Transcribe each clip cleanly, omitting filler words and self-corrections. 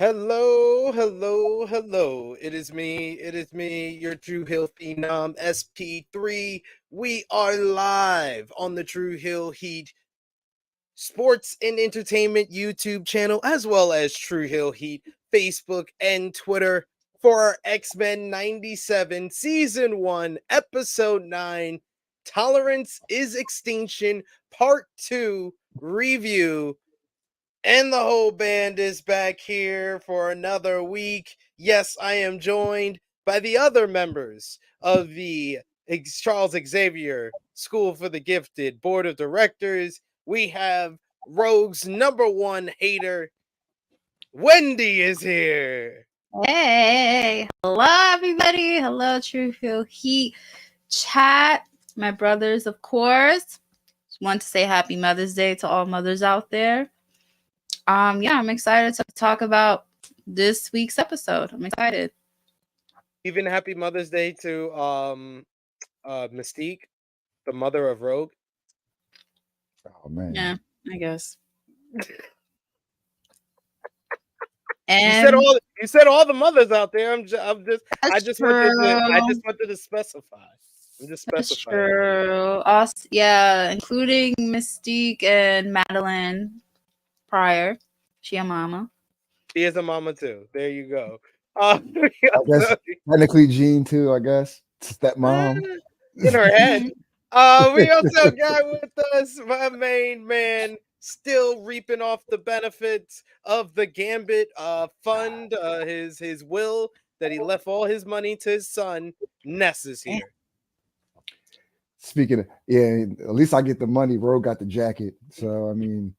Hello, hello, hello. It is me, your True Hill Phenom SP3. We are live on the True Hill Heat Sports and Entertainment YouTube channel, as well as True Hill Heat Facebook and Twitter for our X-Men 97 Season 1, Episode 9, Tolerance is Extinction, Part 2 review. And the whole band is back here for another week. Yes, I am joined by the other members of the Charles Xavier School for the Gifted Board of Directors. We have Rogue's number one hater, Wendy is here. Hey, hello everybody. Hello, True Hill Heat chat. My brothers, of course. Just want to say happy Mother's Day to all mothers out there. Yeah, I'm excited to talk about this week's episode. I'm excited. Even happy Mother's Day to Mystique, the mother of Rogue. Oh man. Yeah, I guess. And you said all the mothers out there. I just wanted to specify. I'm just specifying. True. Us, yeah, including Mystique and Madeline Pryor. She a mama. She is a mama too. There you go. I guess technically Jean too, I guess. Stepmom. In her head. We also got with us my main man, still reaping off the benefits of the Gambit fund, his will that he left all his money to his son. Ness is here. Speaking of, yeah, at least I get the money. Rogue got the jacket. So, I mean,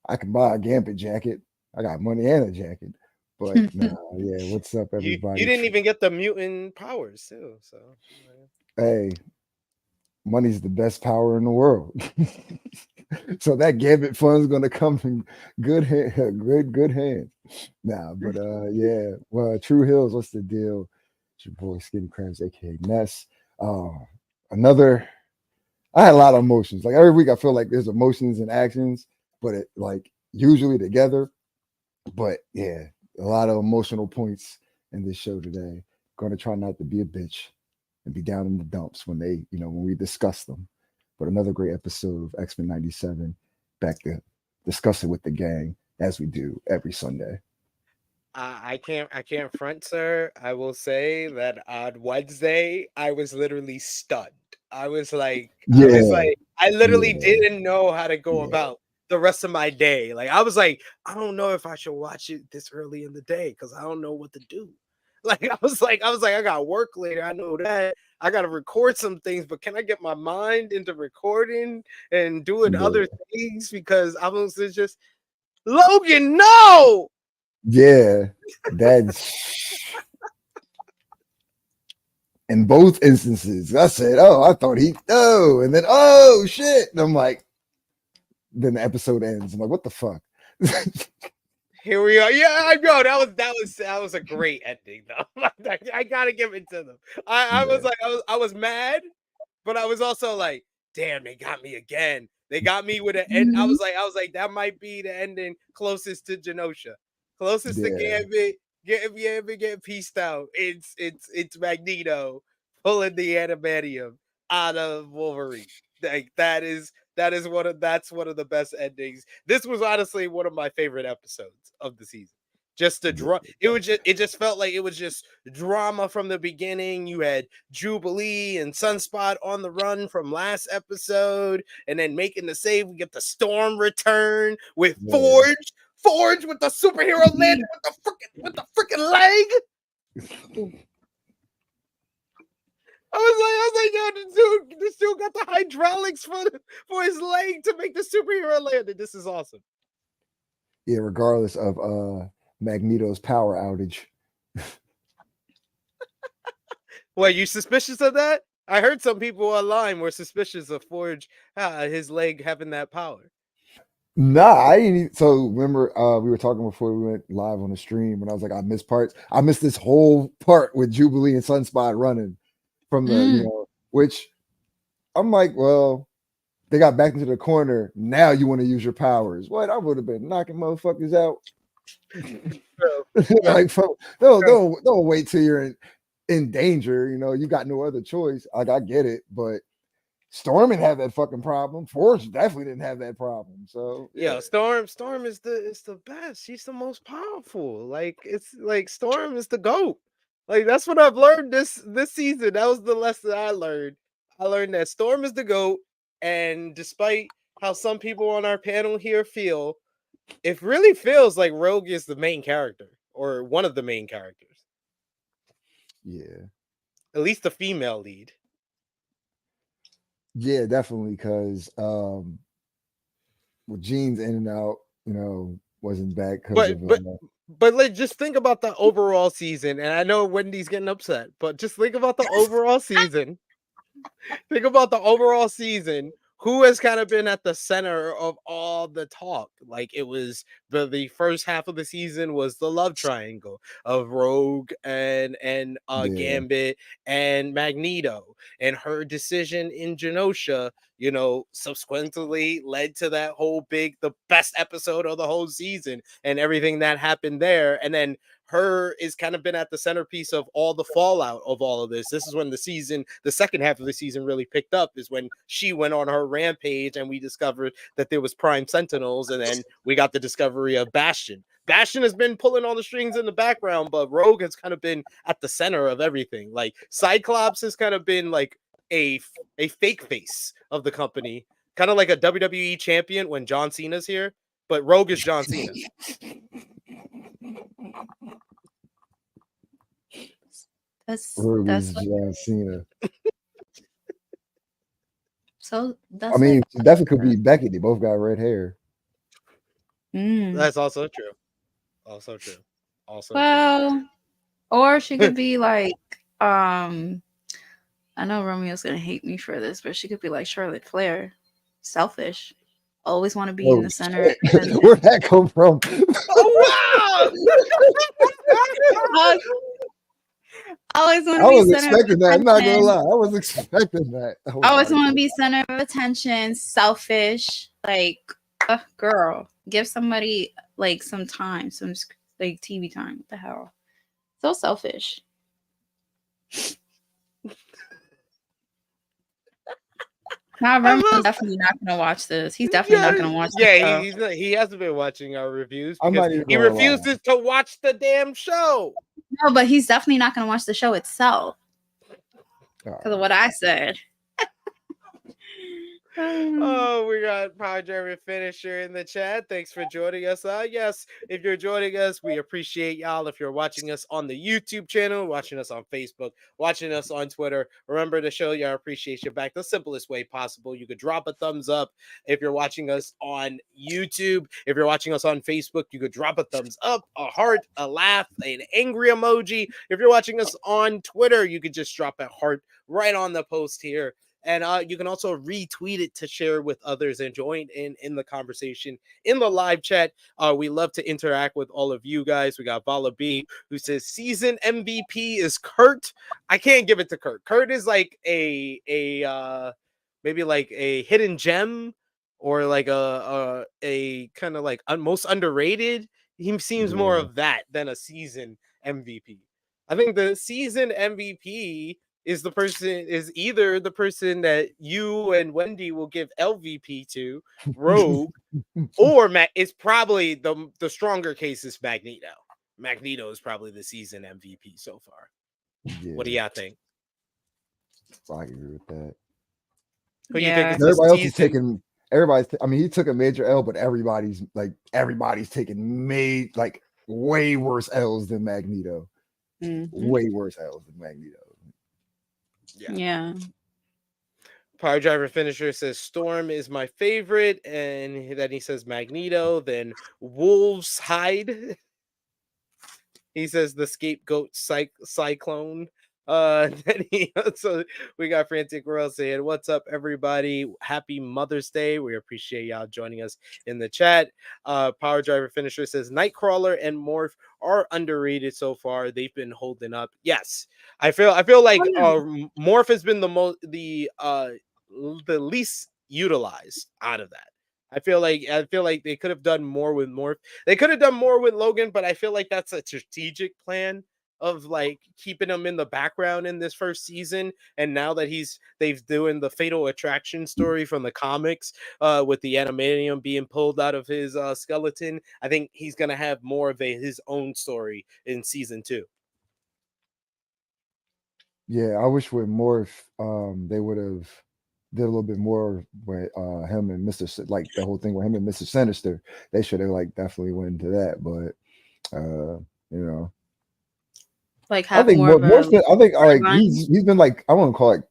I can buy a Gambit jacket. I got money and a jacket. But, yeah, what's up, everybody? You didn't even get the mutant powers, too. So, hey, money's the best power in the world. So that Gambit fund's gonna come in good hands. Nah, but yeah. Well, True Hills, what's the deal? It's your boy Skinny Krabs, aka Ness. I had a lot of emotions. Like every week, I feel like there's emotions and actions, but it like usually together. But yeah, a lot of emotional points in this show today. Gonna try not to be a bitch and be down in the dumps when when we discuss them. But another great episode of X-Men 97, back to discuss it with the gang as we do every Sunday. I can't front, sir. I will say that on Wednesday, I was literally stunned. I was like, I literally didn't know how to go about the rest of my day. Like, I was like, I don't know if I should watch it this early in the day because I don't know what to do. Like, I was like, I got work later. I know that. I got to record some things, but can I get my mind into recording and doing other things? Because I was just, Logan, no! Yeah, that's in both instances. I said, "Oh, I thought and then oh shit!" And I'm like, then the episode ends. I'm like, "What the fuck?" Here we are. Yeah, I know that was a great ending though. I gotta give it to them. I was mad, but I was also like, damn, they got me again. They got me with an end. I was like, that might be the ending closest to Genosha. Closest to Gambit, get pieced out. It's Magneto pulling the adamantium out of Wolverine. Like that's one of the best endings. This was honestly one of my favorite episodes of the season. Just the it just felt like it was just drama from the beginning. You had Jubilee and Sunspot on the run from last episode, and then making the save. We get the Storm return with Forge with the superhero landing with the freaking leg. I was like, yo, this dude got the hydraulics for his leg to make the superhero landing. This is awesome. Yeah, regardless of Magneto's power outage. Well, you suspicious of that? I heard some people online were suspicious of Forge, his leg having that power. Nah, I didn't. So remember, we were talking before we went live on the stream, and I was like, I missed parts. I missed this whole part with Jubilee and Sunspot running from the, which I'm like, well, they got back into the corner. Now you want to use your powers. What? I would have been knocking motherfuckers out Like, don't wait till you're in danger. You know, you got no other choice. Like, I get it, but Storm didn't have that fucking problem. Forge definitely didn't have that problem. So yeah, Yeah, Storm is the best. She's the most powerful. Like it's like Storm is the GOAT. Like that's what I've learned this season. That was the lesson I learned. I learned that Storm is the GOAT, and despite how some people on our panel here feel, it really feels like Rogue is the main character or one of the main characters. yeah, At least the female lead. yeah, definitely. Because with Jean's in and out, wasn't back because of But like just think about the overall season, and I know Wendy's getting upset, but just think about the overall season. Think about the overall season. Who has kind of been at the center of all the talk? Like it was the first half of the season was the love triangle of Rogue and yeah, Gambit and Magneto, and her decision in Genosha, subsequently led to that whole the best episode of the whole season and everything that happened there. And then her is kind of been at the centerpiece of all the fallout of all of this. This is when the second half of the season really picked up, is when she went on her rampage and we discovered that there was Prime Sentinels, and then we got the discovery of Bastion. Bastion has been pulling all the strings in the background, but Rogue has kind of been at the center of everything. Like Cyclops has kind of been like a fake face of the company, kind of like a WWE champion when John Cena's here, but Rogue is John Cena. That's John Cena. So that's I mean, it definitely could be Becky. They both got red hair. That's also true. Also true. Well, or she could be like, I know Romeo's gonna hate me for this, but she could be like Charlotte Flair, selfish, always want to be in the center. Where'd that come from? Oh wow! Always want to I be was center expecting of that. I'm not gonna attention. lie. I was expecting that. Always want to be center of attention, selfish. Like, girl, give somebody like some time, some like TV time. What the hell? So selfish. Now Roman's definitely not gonna watch this. He's definitely not gonna watch this. Yeah, he hasn't been watching our reviews because he he refuses to watch the damn show. No, but he's definitely not gonna watch the show itself. Because of what I said. Oh, we got Power Driver Finisher in the chat. Thanks for joining us. Yes, if you're joining us, we appreciate y'all. If you're watching us on the YouTube channel, watching us on Facebook, watching us on Twitter, remember to show your appreciation back the simplest way possible. You could drop a thumbs up if you're watching us on YouTube. If you're watching us on Facebook, you could drop a thumbs up, a heart, a laugh, an angry emoji. If you're watching us on Twitter, you could just drop a heart right on the post here. And you can also retweet it to share with others and join in the conversation in the live chat. We love to interact with all of you guys. We got Vala B, who says season MVP is Kurt. I can't give it to Kurt. Kurt is like maybe like a hidden gem, or like a kind of like most underrated. He seems more of that than a season MVP. I think the season MVP is either the person that you and Wendy will give LVP to, Rogue, or it's probably the stronger case is Magneto. Magneto is probably the season MVP so far. Yeah. What do y'all think? I agree with that. Who do you think is everybody else is taking? I mean, he took a major L, but everybody's taking way worse L's than Magneto. Mm-hmm. Way worse L's than Magneto. Yeah. Power Driver Finisher says Storm is my favorite, and then he says Magneto, then Wolves Hide. He says the scapegoat cyclone. So we got Frantic World saying, "What's up, everybody? Happy Mother's Day. We appreciate y'all joining us in the chat." Power Driver Finisher says Nightcrawler and Morph are underrated so far. They've been holding up. Yes, I feel like Morph has been the least utilized out of that. I feel like they could have done more with Morph. They could have done more with Logan, but I feel like that's a strategic plan of like keeping him in the background in this first season. And now that they've doing the Fatal Attraction story from the comics, with the adamantium being pulled out of his skeleton, I think he's gonna have more of his own story in season 2. Yeah, I wish with Morph, they would have did a little bit more with him and like the whole thing with him and Mr. Sinister. They should have like definitely went into that, but you know, Like I have think more of a I think like storyline. he's been like I want to call it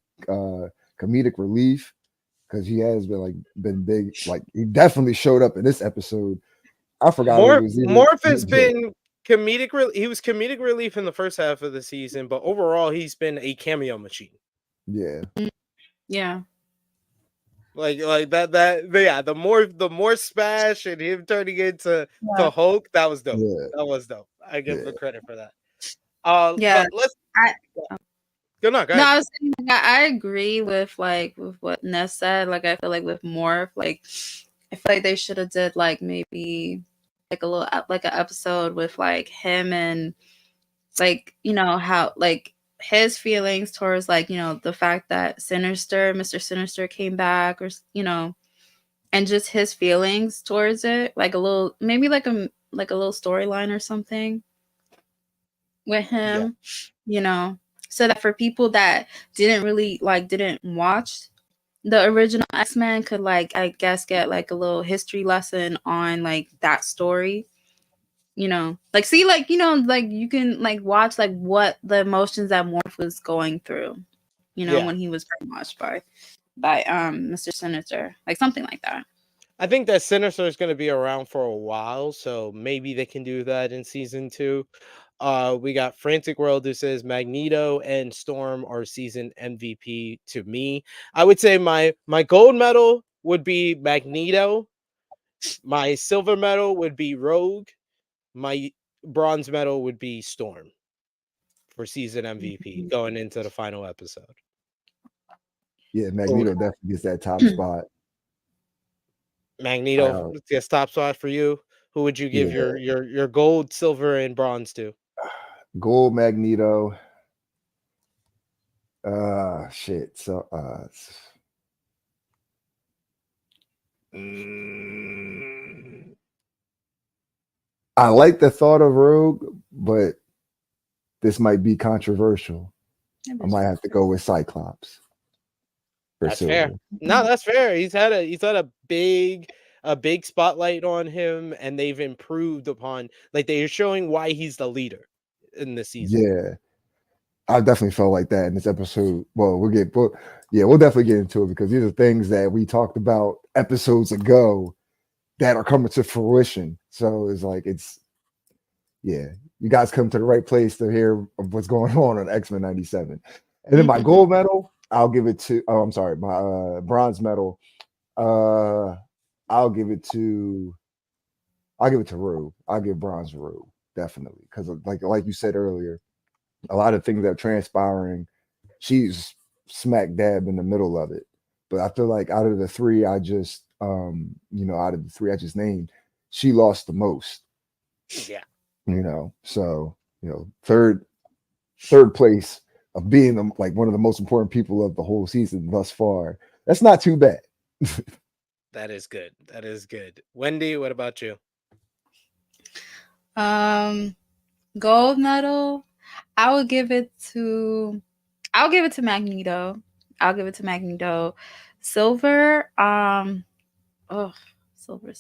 comedic relief because he has been been big. Like he definitely showed up in this episode. I forgot who was either. Morph has been comedic. He was comedic relief in the first half of the season, but overall, he's been a cameo machine. Yeah, Yeah. Like yeah. The more smash and him turning into Yeah. Hulk, that was dope. yeah, That was dope. I give him yeah. credit for that. Yeah. But let's I, go on. Go no, ahead. I was saying, I agree with what Ness said. Like I feel like with Morph, like I feel like they should have did like maybe like a little like an episode with like him and like how like his feelings towards like the fact that Mr. Sinister came back, or and just his feelings towards it, like a little maybe like a little storyline or something with him, so that for people that didn't watch the original X-Men could like I guess get like a little history lesson on like that story. Like see like like you can like watch like what the emotions that Morph was going through, when he was brainwashed by Mr. Sinister, like something like that. I think that Sinister is going to be around for a while, so maybe they can do that in season 2. We got Frantic World who says Magneto and Storm are season MVP to me. I would say my gold medal would be Magneto. My silver medal would be Rogue. My bronze medal would be Storm for season MVP going into the final episode. Yeah, Magneto definitely gets that top spot. Magneto gets top spot for you. Who would you give your gold, silver, and bronze to? Gold Magneto. Shit. So I like the thought of Rogue, but this might be controversial. I might have to go with Cyclops. That's fair. No, that's fair. He's had a big spotlight on him, and they've improved upon, like, they're showing why he's the leader in this season. Yeah, I definitely felt like that in this episode. Well, we'll definitely get into it because these are things that we talked about episodes ago that are coming to fruition. So it's like you guys come to the right place to hear of what's going on X-Men 97. And then my gold medal, I'll give it to my bronze medal. I'll give it to Rue. I'll give bronze to Rue, definitely. Because like you said earlier, a lot of things that are transpiring, she's smack dab in the middle of it. But I feel like out of the three I just named, she lost the most. Yeah. So third place of being like one of the most important people of the whole season thus far. That's not too bad. That is good. That is good. Wendy, what about you? Gold medal, I'll give it to Magneto. Silver, silver.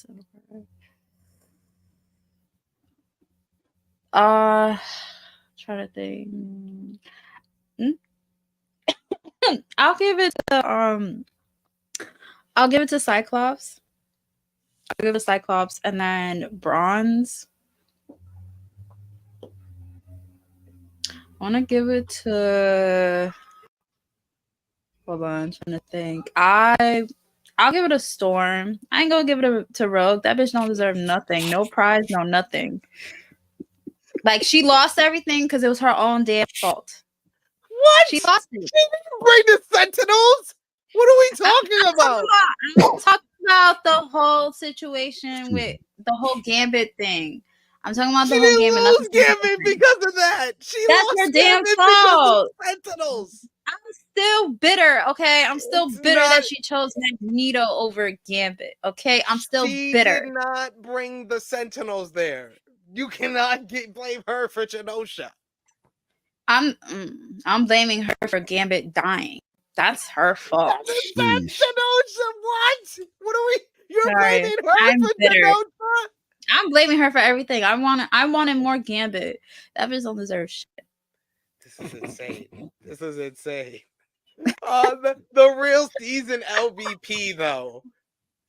Trying to think. I'll give it to Cyclops. I'll give it to Cyclops, and then bronze. I want to give it to. Hold on, I'm trying to think. I'll give it a Storm. I ain't gonna give it to Rogue. That bitch don't deserve nothing. No prize, no nothing. Like, she lost everything because it was her own damn fault. What? She lost it. She didn't bring the Sentinels? What are we talking about? I'm talking about the whole situation with the whole Gambit thing. I'm talking about She the whole didn't Gambit. lose Gambit because of that. She That's lost your damn Gambit because of fault. Sentinels. I'm still bitter, okay? I'm still It's bitter not. that she chose Magneto over Gambit, okay? I'm still She bitter. did not bring the Sentinels there. You cannot blame her for Genosha. I'm blaming her for Gambit dying. That's her fault. That's Sheesh. Genosha. What? What are we? You're Sorry, blaming her I'm for bitter. Genosha? I'm blaming her for everything. I wanted more Gambit. That bitch don't deserve shit. This is insane. This is insane. The real season LVP though.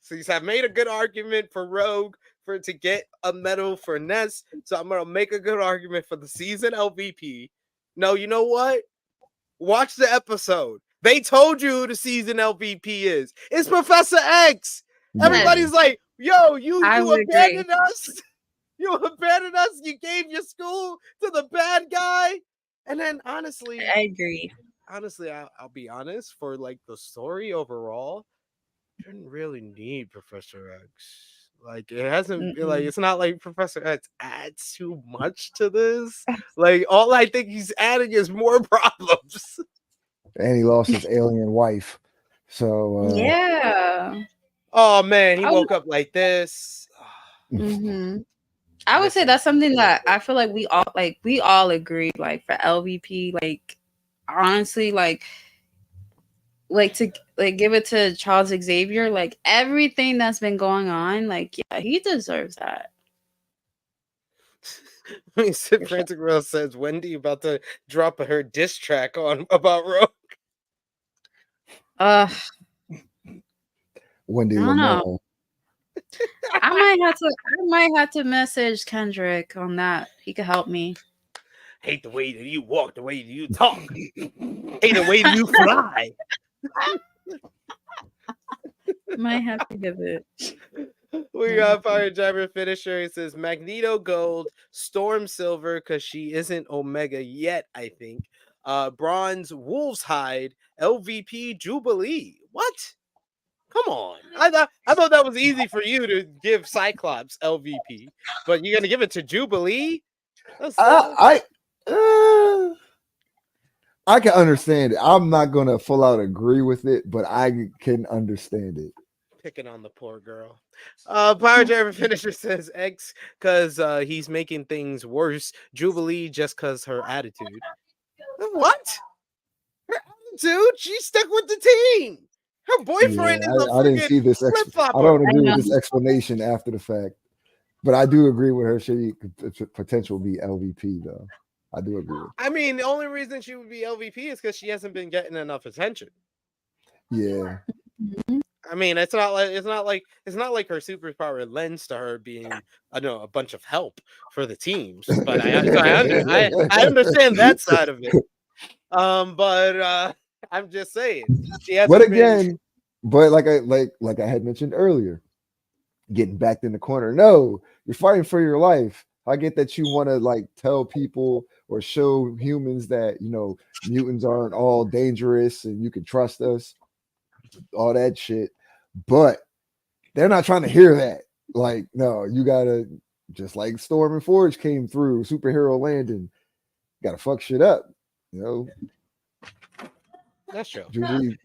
So I've made a good argument for Rogue to get a medal for Ness. So I'm gonna make a good argument for the season LVP. No, you know what? Watch the episode. They told you who the season LVP is. It's Professor X. Everybody's like, yo, you would abandoned us. You abandoned us. You gave your school to the bad guy. And then honestly, I agree. Honestly, I'll be honest, for like the story overall, didn't really need Professor X. Like it hasn't like it's not like Professor X adds too much to this. Like all I think he's adding is more problems. And he lost his alien wife. So yeah. Oh man, he woke up like this. Mm-hmm. I would say that's something that I feel like we all agree, like for LVP, like honestly, like to give it to Charles Xavier, like everything that's been going on, like yeah, he deserves that. Frantic Rail says Wendy about to drop her diss track on about Rogue. Wendy Lamar. I might have to message Kendrick on that. He could help me. Hate the way that you walk, the way that you talk. Hate the way that you fly. Might have to give it. We got Fire Driver Finisher. He says Magneto Gold, Storm Silver, because she isn't Omega yet, I think. Bronze Wolf's Hide, LVP Jubilee. What? Come on. I thought that was easy for you to give Cyclops LVP, but you're gonna give it to Jubilee? I can understand it. I'm not gonna full out agree with it, but I can understand it. Picking on the poor girl. Power Driver Finisher says X because he's making things worse. Jubilee just because her attitude. What? Her attitude? She stuck with the team. Her boyfriend is a I didn't see this. I don't agree with this explanation after the fact, but I do agree with her. She could potential be LVP though. I do agree. I mean, the only reason she would be LVP is because she hasn't been getting enough attention. Yeah. I mean, it's not like her superpower lends to her being, I don't know, a bunch of help for the teams. But I understand that side of it. But I'm just saying. But again, like I had mentioned earlier, getting backed in the corner. No, you're fighting for your life. I get that you want to like tell people or show humans that mutants aren't all dangerous and you can trust us, all that shit. But they're not trying to hear that. Like, no, you gotta, just like Storm and Forge came through, superhero landing, gotta fuck shit up. That's true. Jubilee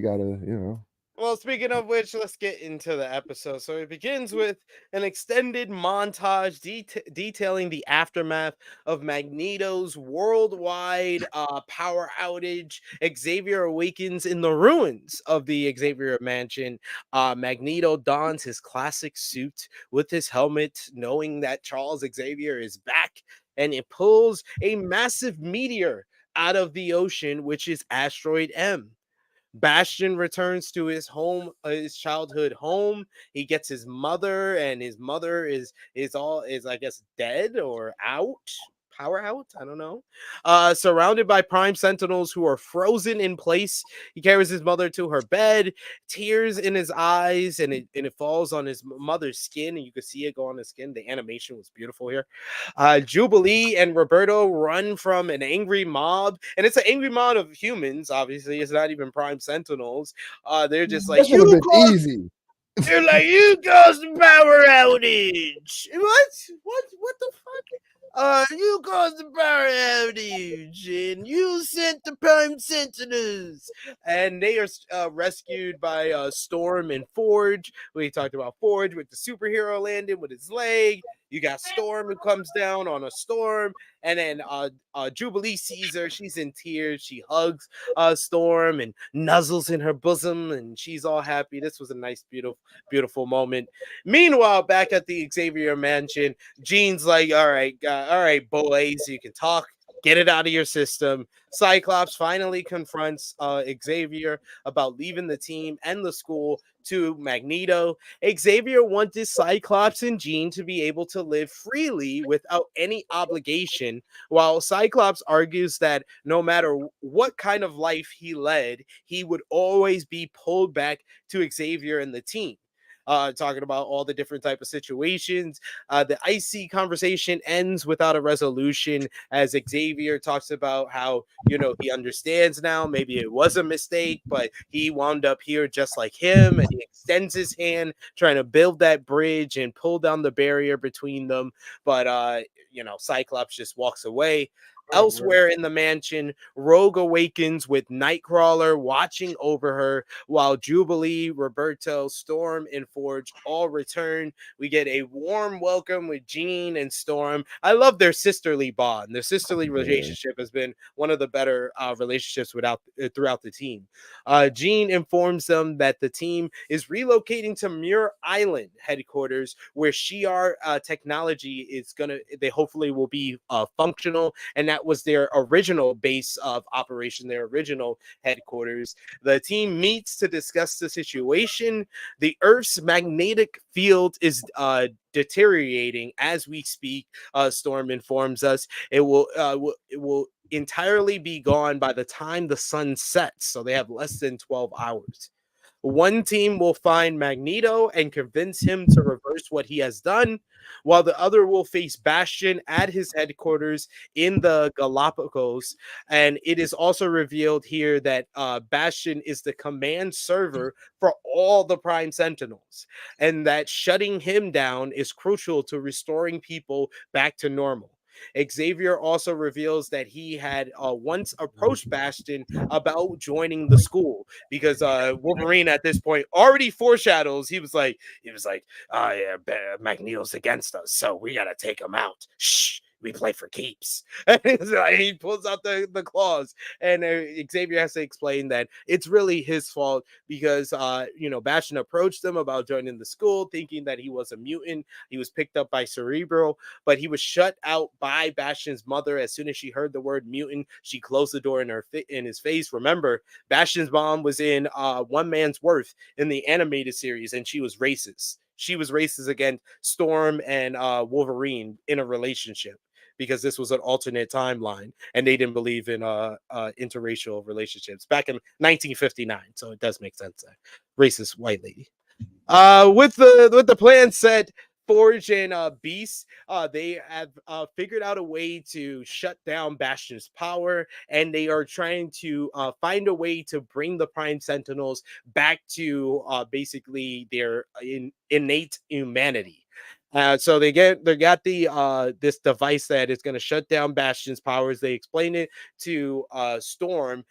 gotta, Well, speaking of which, let's get into the episode. So it begins with an extended montage detailing the aftermath of Magneto's worldwide power outage. Xavier awakens in the ruins of the Xavier mansion. Magneto dons his classic suit with his helmet, knowing that Charles Xavier is back, and it pulls a massive meteor out of the ocean, which is Asteroid M. Bastion returns to his home, his childhood home. He gets his mother, and his mother is I guess dead or out. Power out, I don't know. Surrounded by Prime Sentinels who are frozen in place. He carries his mother to her bed, tears in his eyes, and it falls on his mother's skin, and you can see it go on his skin. The animation was beautiful here. Jubilee and Roberto run from an angry mob, and it's an angry mob of humans. Obviously, it's not even Prime Sentinels. They're just like, that would have been easy. They're like, you caused the power outage. What the fuck? You caused the power outage, and you sent the Prime Sentinels, and they are rescued by Storm and Forge. We talked about Forge with the superhero landing with his leg. You got Storm who comes down on a storm, and then Jubilee sees her. She's in tears. She hugs Storm and nuzzles in her bosom, and she's all happy. This was a nice, beautiful moment. Meanwhile, back at the Xavier mansion, Jean's like, all right, boys, you can talk. Get it out of your system. Cyclops finally confronts Xavier about leaving the team and the school to Magneto. Xavier wanted Cyclops and Jean to be able to live freely without any obligation, while Cyclops argues that no matter what kind of life he led, he would always be pulled back to Xavier and the team. Talking about all the different type of situations. The icy conversation ends without a resolution as Xavier talks about how, he understands now. Maybe it was a mistake, but he wound up here just like him, and he extends his hand trying to build that bridge and pull down the barrier between them. But, Cyclops just walks away. Elsewhere in the mansion, Rogue awakens with Nightcrawler watching over her, while Jubilee, Roberto, Storm, and Forge all return. We get a warm welcome with Jean and Storm. I love their sisterly bond. Their sisterly relationship has been one of the better relationships throughout the team. Jean informs them that the team is relocating to Muir Island headquarters, where Shi'ar technology they hopefully will be functional, and that was their original base of operation, their original headquarters. The team meets to discuss the situation. The Earth's magnetic field is deteriorating as we speak. Storm informs us it will entirely be gone by the time the sun sets, so they have less than 12 hours. One team will find Magneto and convince him to reverse what he has done, while the other will face Bastion at his headquarters in the Galapagos. And it is also revealed here that Bastion is the command server for all the Prime Sentinels, and that shutting him down is crucial to restoring people back to normal. Xavier also reveals that he had once approached Bastion about joining the school, because Wolverine at this point already foreshadows. He was like, yeah, Magneto's against us, so we gotta take him out. Shh. We play for keeps. And he pulls out the claws, and Xavier has to explain that it's really his fault because, Bastion approached him about joining the school, thinking that he was a mutant. He was picked up by Cerebro, but he was shut out by Bastion's mother. As soon as she heard the word mutant, she closed the door in his face. Remember, Bastion's mom was in One Man's Worth in the animated series, and she was racist. She was racist against Storm and Wolverine in a relationship, because this was an alternate timeline, and they didn't believe in interracial relationships back in 1959. So it does make sense. Racist white lady. With the plan set, Forge and Beast, they have figured out a way to shut down Bastion's power, and they are trying to find a way to bring the Prime Sentinels back to basically their innate humanity. So they got the this device that is going to shut down Bastion's powers. They explain it to Storm.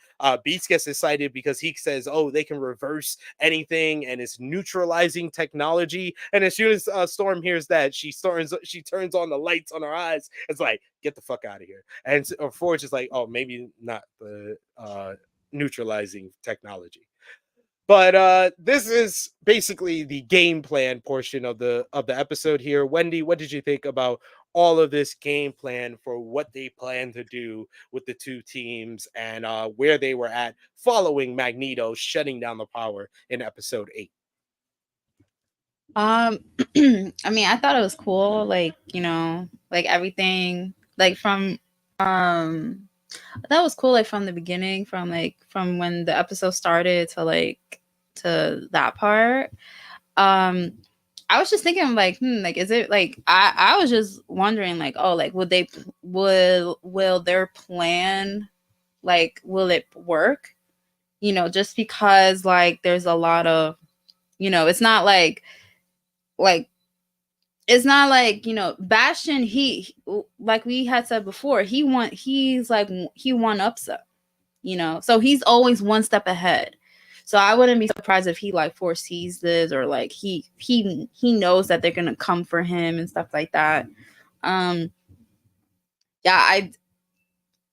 Beast gets excited because he says, "Oh, they can reverse anything, and it's neutralizing technology." And as soon as Storm hears that, she turns on the lights on her eyes. It's like, get the fuck out of here. And Forge is like, "Oh, maybe not the neutralizing technology." But this is basically the game plan portion of the episode here. Wendy, what did you think about all of this game plan for what they plan to do with the two teams, and where they were at following Magneto shutting down the power in episode 8? I mean, I thought it was cool, like, like everything, like from that was cool, like from the beginning, from when the episode started to that part. I was just thinking, like, like, is it like, I was just wondering, like, oh, like, will their plan, like, will it work? Just because, like, there's a lot of It's not like it's not like, Bastion, like we had said before, he's like he one ups up, so he's always one step ahead. So I wouldn't be surprised if he like foresees this, or like he knows that they're gonna come for him and stuff like that. um yeah,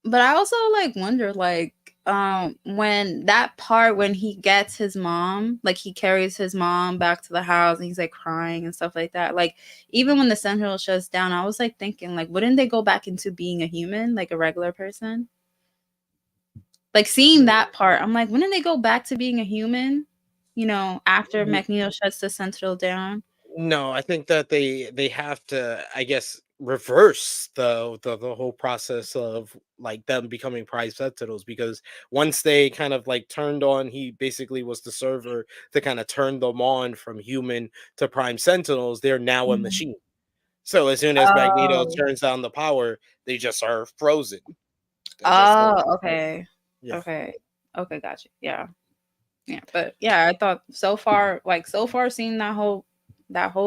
but I also like wonder, like, when that part when he gets his mom, like he carries his mom back to the house and he's like crying and stuff like that. Like, even when the Sentinel shuts down, I was like thinking, like, wouldn't they go back into being a human, like a regular person? Like, seeing that part, I'm like, wouldn't they go back to being a human, after Magneto shuts the Sentinel down? No, I think that they have to, I guess, reverse the whole process of like them becoming Prime Sentinels, because once they kind of like turned on, he basically was the server to kind of turn them on from human to Prime Sentinels. They're now a Mhm. machine. So as soon as Magneto Oh. turns down the power, they just are frozen. They just Oh, okay. yeah. Okay. Okay, gotcha. Yeah. Yeah. But yeah, I thought so far seeing that whole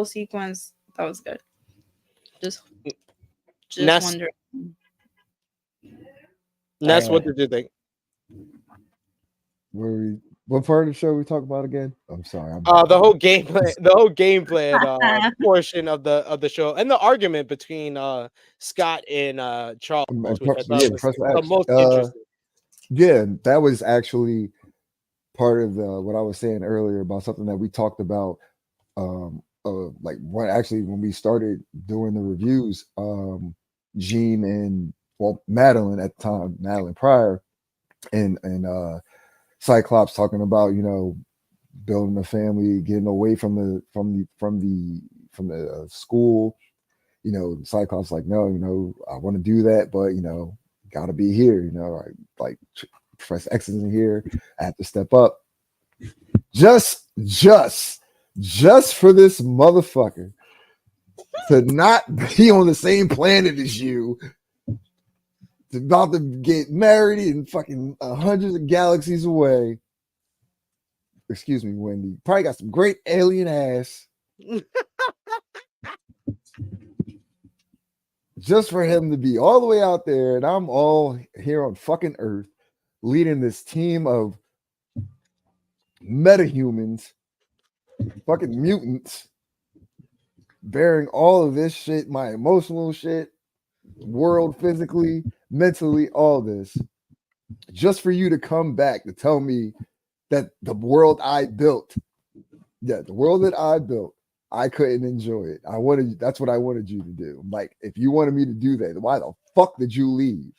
sequence, that was good. Just just Ness, wondering. Ness, Uh, what did you think? what part of the show we talk about again? I'm sorry, I'm The behind. whole gameplay, the whole gameplay portion of the show, and the argument between Scott and Charles, which I thought Yeah, was Professor the X. most interesting. Yeah, that was actually part of the what I was saying earlier about something that we talked about. Like when we started doing the reviews, Gene and Madeline at the time, Madeline Pryor, and Cyclops talking about building a family, getting away from the school. Cyclops like, no, I want to do that, but gotta be here. Like Professor X isn't here. I have to step up. Just for this motherfucker to not be on the same planet as you, about to get married and fucking hundreds of galaxies away. Excuse me, Wendy. Probably got some great alien ass. Just for him to be all the way out there, and I'm all here on fucking Earth, leading this team of metahumans, fucking mutants, bearing all of this shit, my emotional shit, world physically, mentally, all this, just for you to come back to tell me that the world I built, the world that I built, I couldn't enjoy it. That's what I wanted you to do. Like, if you wanted me to do that, why the fuck did you leave?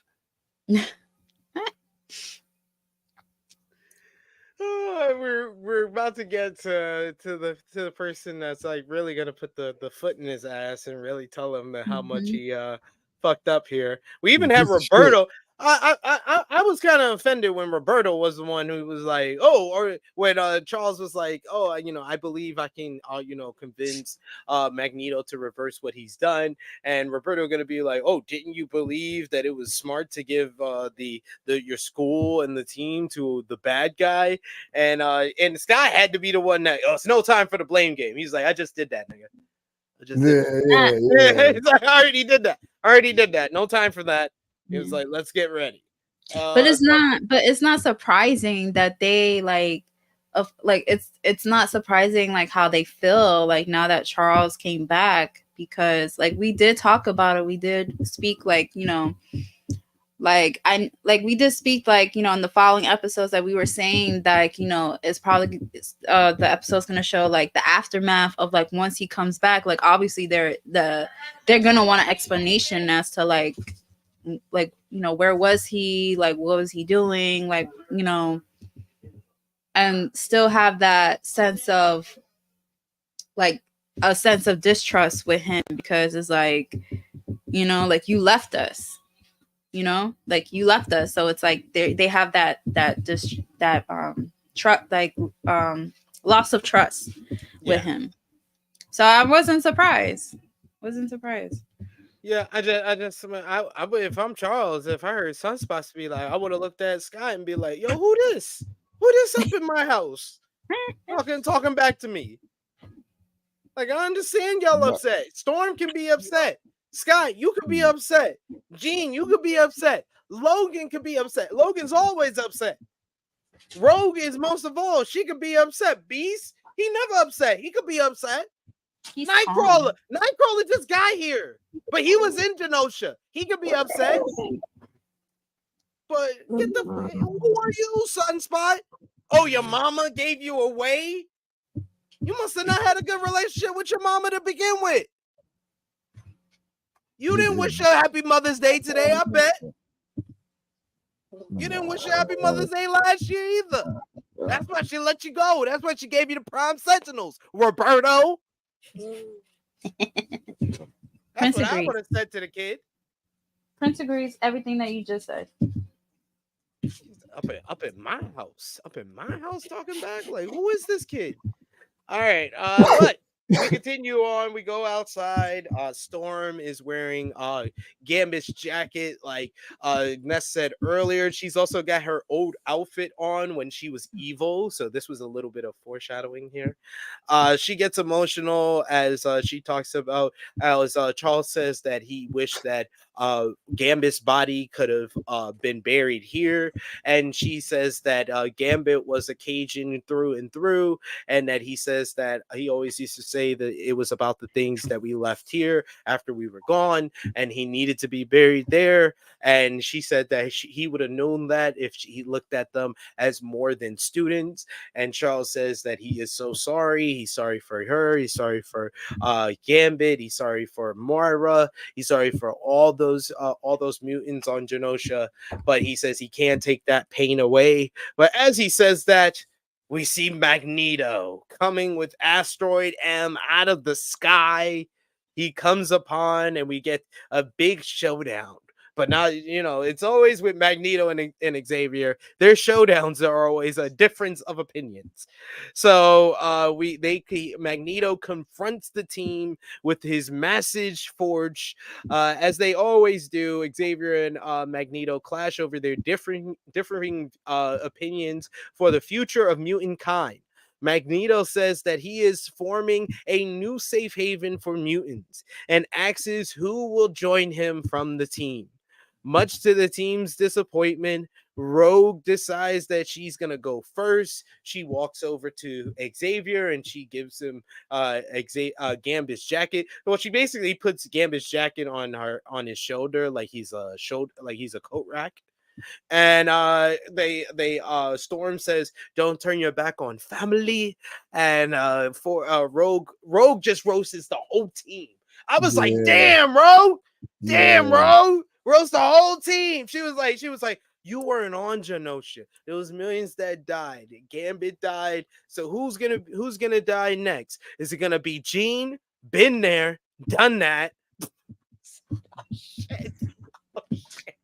We're about to get to the person that's like really gonna put the foot in his ass and really tell him that how much Mhm. he fucked up here. We He's even a have piece of shit. Roberto. I was kind of offended when Roberto was the one who was like, oh, or when Charles was like, oh, I believe I can convince Magneto to reverse what he's done, and Roberto gonna be like, oh, didn't you believe that it was smart to give the your school and the team to the bad guy? And Sky had to be the one that, oh, it's no time for the blame game. He's like, I just did that, nigga. I just did Yeah, that. yeah, yeah. He's like, I already did that. I already did that. No time for that. He was like, let's get ready. But Uh, it's so not surprising that they it's not surprising like how they feel like now that Charles came back, because like we did talk about it. We did speak we did speak in the following episodes that we were saying that it's probably the episode's gonna show like the aftermath of like once he comes back. Like obviously they're gonna want an explanation as to where was he, like what was he doing, and still have that sense of like a sense of distrust with him, because it's like like you left us, like you left us. So it's like they have that trust, loss of trust with yeah. him. So I wasn't surprised. Yeah, I would, if I'm Charles, if I heard Sunspots be like, I would have looked at Sky and be like, yo, who this? Who this up in my house? talking back to me. Like, I understand y'all upset. Storm can be upset. Scott, you could be upset. Jean, you could be upset. Logan could be upset. Logan's always upset. Rogue is most of all. She could be upset. Beast, he never upset. He could be upset. Nightcrawler just got here, but he was in Genosha. He could be upset. But get the who are you, Sunspot? Oh, your mama gave you away? You must have not had a good relationship with your mama to begin with. You didn't wish her happy Mother's Day today, I bet. You didn't wish her happy Mother's Day last year either. That's why she let you go. That's why she gave you the Prime Sentinels, Roberto. That's what I would have said to the kid. Prince agrees everything that you just said. Up at my house. Up in my house talking back? Like, who is this kid? All right. But we continue on. We go outside. Storm is wearing Gambit's jacket. Like Ness said earlier, she's also got her old outfit on when she was evil. So this was a little bit of foreshadowing here. She gets emotional as she talks about as Charles says that he wished that Gambit's body could have been buried here, and she says that Gambit was a Cajun through and through, and that he says that he always used to say that it was about the things that we left here after we were gone, and he needed to be buried there. And she said that he would have known that if he looked at them as more than students. And Charles says that he is so sorry. He's sorry for her. He's sorry for Gambit. He's sorry for Moira. He's sorry for all those mutants on Genosha. But he says he can't take that pain away. But as he says that, we see Magneto coming with Asteroid M out of the sky. He comes upon, and we get a big showdown. But now, it's always with Magneto and Xavier. Their showdowns are always a difference of opinions. So Magneto confronts the team with his message forge, as they always do. Xavier and Magneto clash over their differing opinions for the future of mutant kind. Magneto says that he is forming a new safe haven for mutants and asks who will join him from the team. Much to the team's disappointment, Rogue decides that she's going to go first. She walks over to Xavier and she gives him Gambit's jacket. Well, she basically puts Gambit's jacket on his shoulder like he's a coat rack. And Storm says, "Don't turn your back on family." And for Rogue just roasts the whole team. I was like, "Damn, Rogue! Damn, Rogue! Roast the whole team." She was like, "You weren't on Genosha. There was millions that died. Gambit died. So who's gonna die next? Is it gonna be Jean? Been there, done that." Oh, shit. Oh, shit.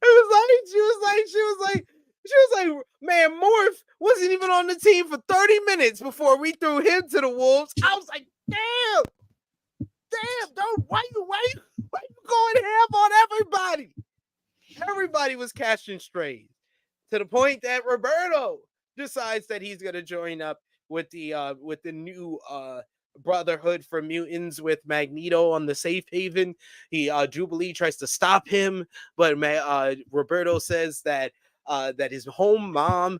She was like, "Man, Morph wasn't even on the team for 30 minutes before we threw him to the wolves." I was like, damn, don't why you going ham on everybody? Everybody was catching strays to the point that Roberto decides that he's gonna join up with the new Brotherhood for Mutants with Magneto on the safe haven. Jubilee tries to stop him, but Roberto says that his home mom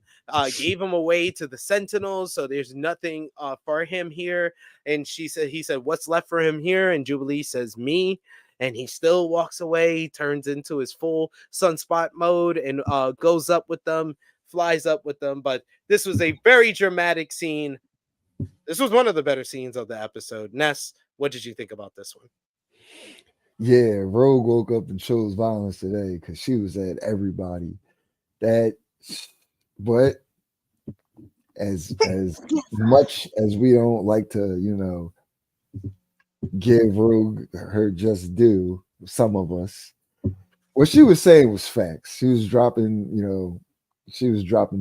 gave him away to the Sentinels, so there's nothing for him here. And he said, "What's left for him here?" And Jubilee says, "Me." And he still walks away. He turns into his full Sunspot mode and goes up with them, flies up with them. But this was a very dramatic scene. This was one of the better scenes of the episode. Ness, what did you think about this one? Yeah, Rogue woke up and chose violence today because she was at everybody. But as much as we don't like to, give Rogue her just due, some of us, what she was saying was facts. She was dropping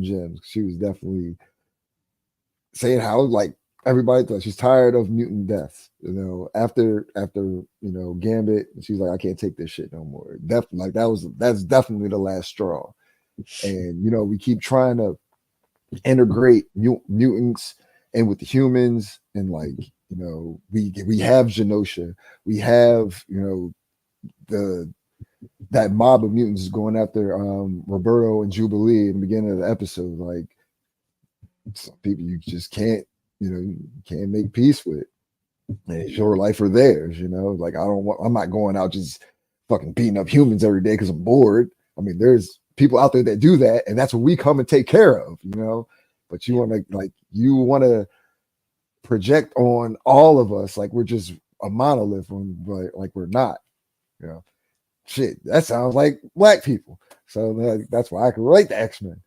gems. She was definitely saying how like everybody thought she's tired of mutant deaths. After Gambit, she's like, "I can't take this shit no more." Definitely, like that's definitely the last straw. And we keep trying to integrate mutants and with the humans, and like, you know, we have Genosha, we have, you know, the that mob of mutants is going after Roberto and Jubilee in the beginning of the episode. Like, some people you just can't, you know, you can't make peace with. And it's your life or theirs, you know. Like, I'm not going out just fucking beating up humans every day because I'm bored. I mean, there's people out there that do that, and that's what we come and take care of, you know. But you want to project on all of us like we're just a monolith, but like we're not, you know. Shit, that sounds like black people. So that's why I can relate to X-Men.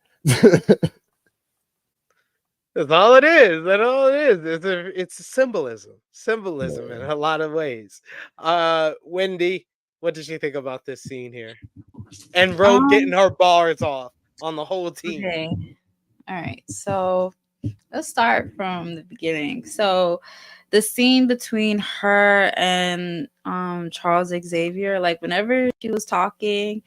That's all it is. That's all it is. It's a symbolism in a lot of ways. Wendy, what did you think about this scene here? And Rogue getting her bars off on the whole team. Okay. All right. So let's start from the beginning. So the scene between her and Charles Xavier, like whenever she was talking,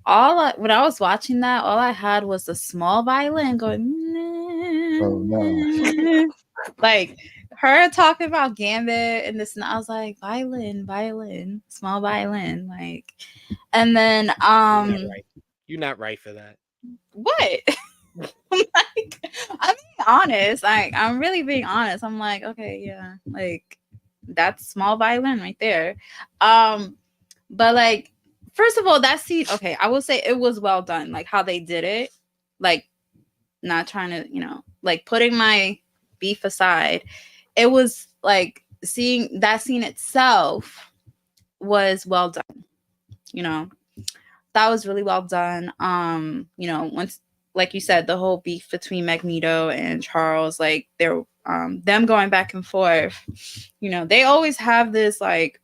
when I was watching that, all I had was a small violin going. Oh no! Like her talking about Gambit and this, and I was like, violin, small violin, like, and then You're not right for that. What? Like, I'm being honest. Like, I'm really being honest. I'm like, okay, yeah, like that's small violin right there. But like, first of all, that scene, okay, I will say it was well done, like how they did it, like not trying to, you know, like putting my beef aside, it was like seeing that scene itself was well done, you know. That was really well done. You know, once, like you said, the whole beef between Magneto and Charles, like they're them going back and forth, you know, they always have this, like,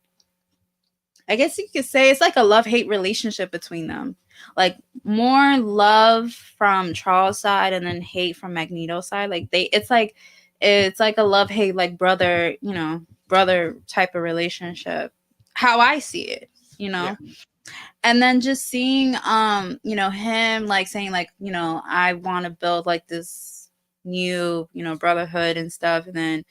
I guess you could say it's like a love-hate relationship between them. Like more love from Charles' side and then hate from Magneto's side. Like it's like a love-hate, like brother, you know, brother type of relationship. How I see it, you know. Yeah. And then just seeing you know, him like saying like, you know, I want to build like this new, you know, brotherhood and stuff. And then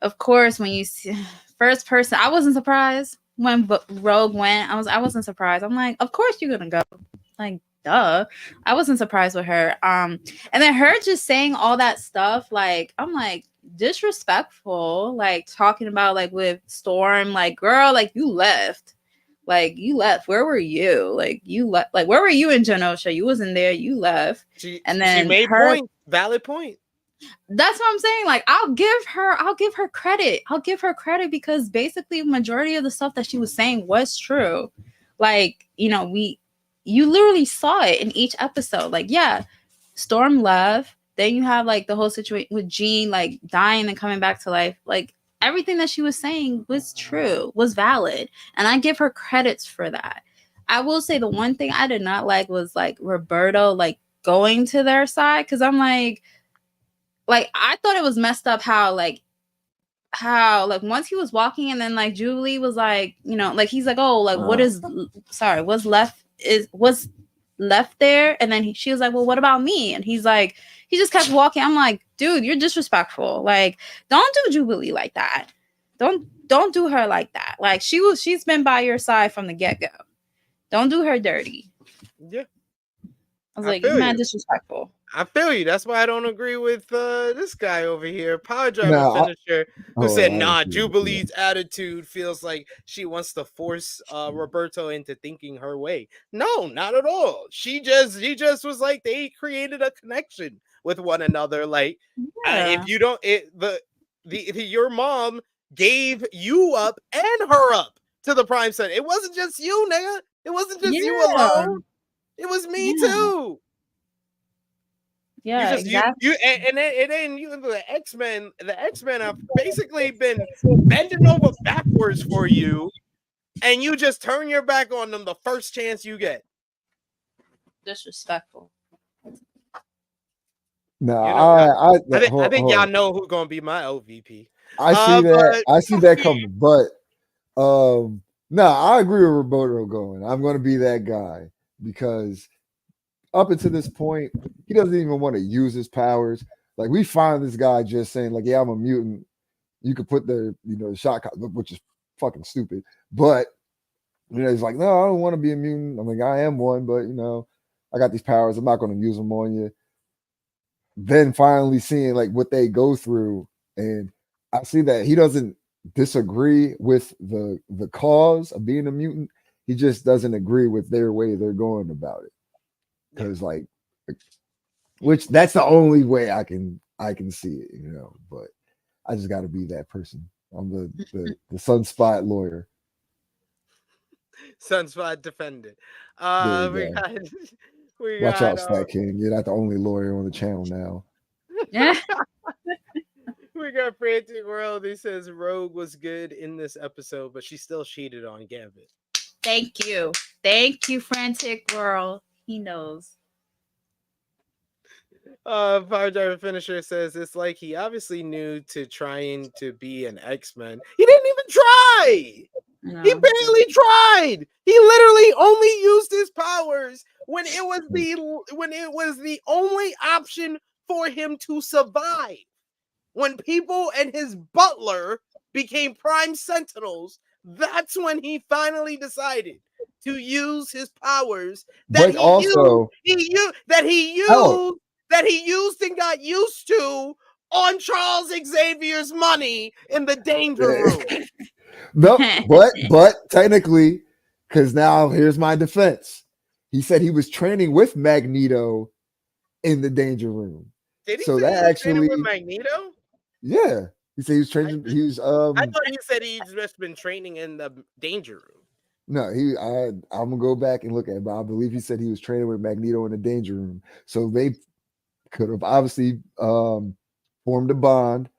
of course when you see first person, I wasn't surprised when Rogue went. I wasn't surprised. I'm like, of course you're gonna go. Like, duh. I wasn't surprised with her. And then her just saying all that stuff, like, I'm like, disrespectful, like talking about like with Storm, like, girl, like you left. Like you left. Where were you? Like you left. Like where were you in Genosha? You wasn't there. You left. And then she made point. Valid point. That's what I'm saying. Like I'll give her credit. I'll give her credit because basically majority of the stuff that she was saying was true. Like, you know, you literally saw it in each episode. Like, yeah, Storm left. Then you have like the whole situation with Jean like dying and coming back to life. Like everything that she was saying was true, was valid. And I give her credits for that. I will say the one thing I did not like was like Roberto like going to their side. Cause I'm like I thought it was messed up how once he was walking and then like Jubilee was like, you know, like he's like, oh, like what's left there? And then she was like, well, what about me? And he's like, he just kept walking. I'm like, dude, you're disrespectful. Like, don't do Jubilee like that. Don't do her like that. Like she's been by your side from the get-go. Don't do her dirty. Yeah. I was like, you're mad disrespectful. I feel you. That's why I don't agree with this guy over here, Power Driver Finisher, who said, nah, Jubilee's attitude feels like she wants to force Roberto into thinking her way. No, not at all. She just was like, they created a connection with one another. Like, if you don't, your mom gave you up and her up to the Prime Center. It wasn't just you, nigga. It wasn't just you alone. It was me too. Yeah, exactly. And then you the X-Men have basically been bending over backwards for you, and you just turn your back on them the first chance you get. Disrespectful. No, you know, I think y'all know who's gonna be my OVP. I see that. I see that coming, but no, I agree with Roberto going. I'm gonna be that guy because up until this point, he doesn't even want to use his powers. Like we find this guy just saying, like, yeah, I'm a mutant. You could put the, the shot, which is fucking stupid. But he's like, no, I don't want to be a mutant. I'm like, I am one, but I got these powers. I'm not going to use them on you. Then finally seeing like what they go through, and I see that he doesn't disagree with the cause of being a mutant. He just doesn't agree with their way they're going about it. Because which that's the only way I can see it, but I just got to be that person. I'm the sunspot lawyer. Sunspot defendant. There We you go. got we Watch got out, Stat King. You're not the only lawyer on the channel now. Yeah. we got Frantic World. He says Rogue was good in this episode, but she still cheated on Gambit. Thank you, Frantic World. He knows. Fire Driver Finisher says it's like he obviously knew to trying to be an X-Men. He didn't even try. No. He barely tried. He literally only used his powers when it was the only option for him to survive. When people and his butler became prime sentinels, that's when he finally decided to use his powers that he used and got used to on Charles Xavier's money in the danger room. No, but technically, because now here's my defense. He said he was training with Magneto in the danger room. Did he so say that he was actually training with Magneto? Yeah. He said he was training. He was I thought he said he's just been training in the danger room. No, I'm gonna go back and look at it, but I believe he said he was training with Magneto in the danger room. So they could have obviously formed a bond.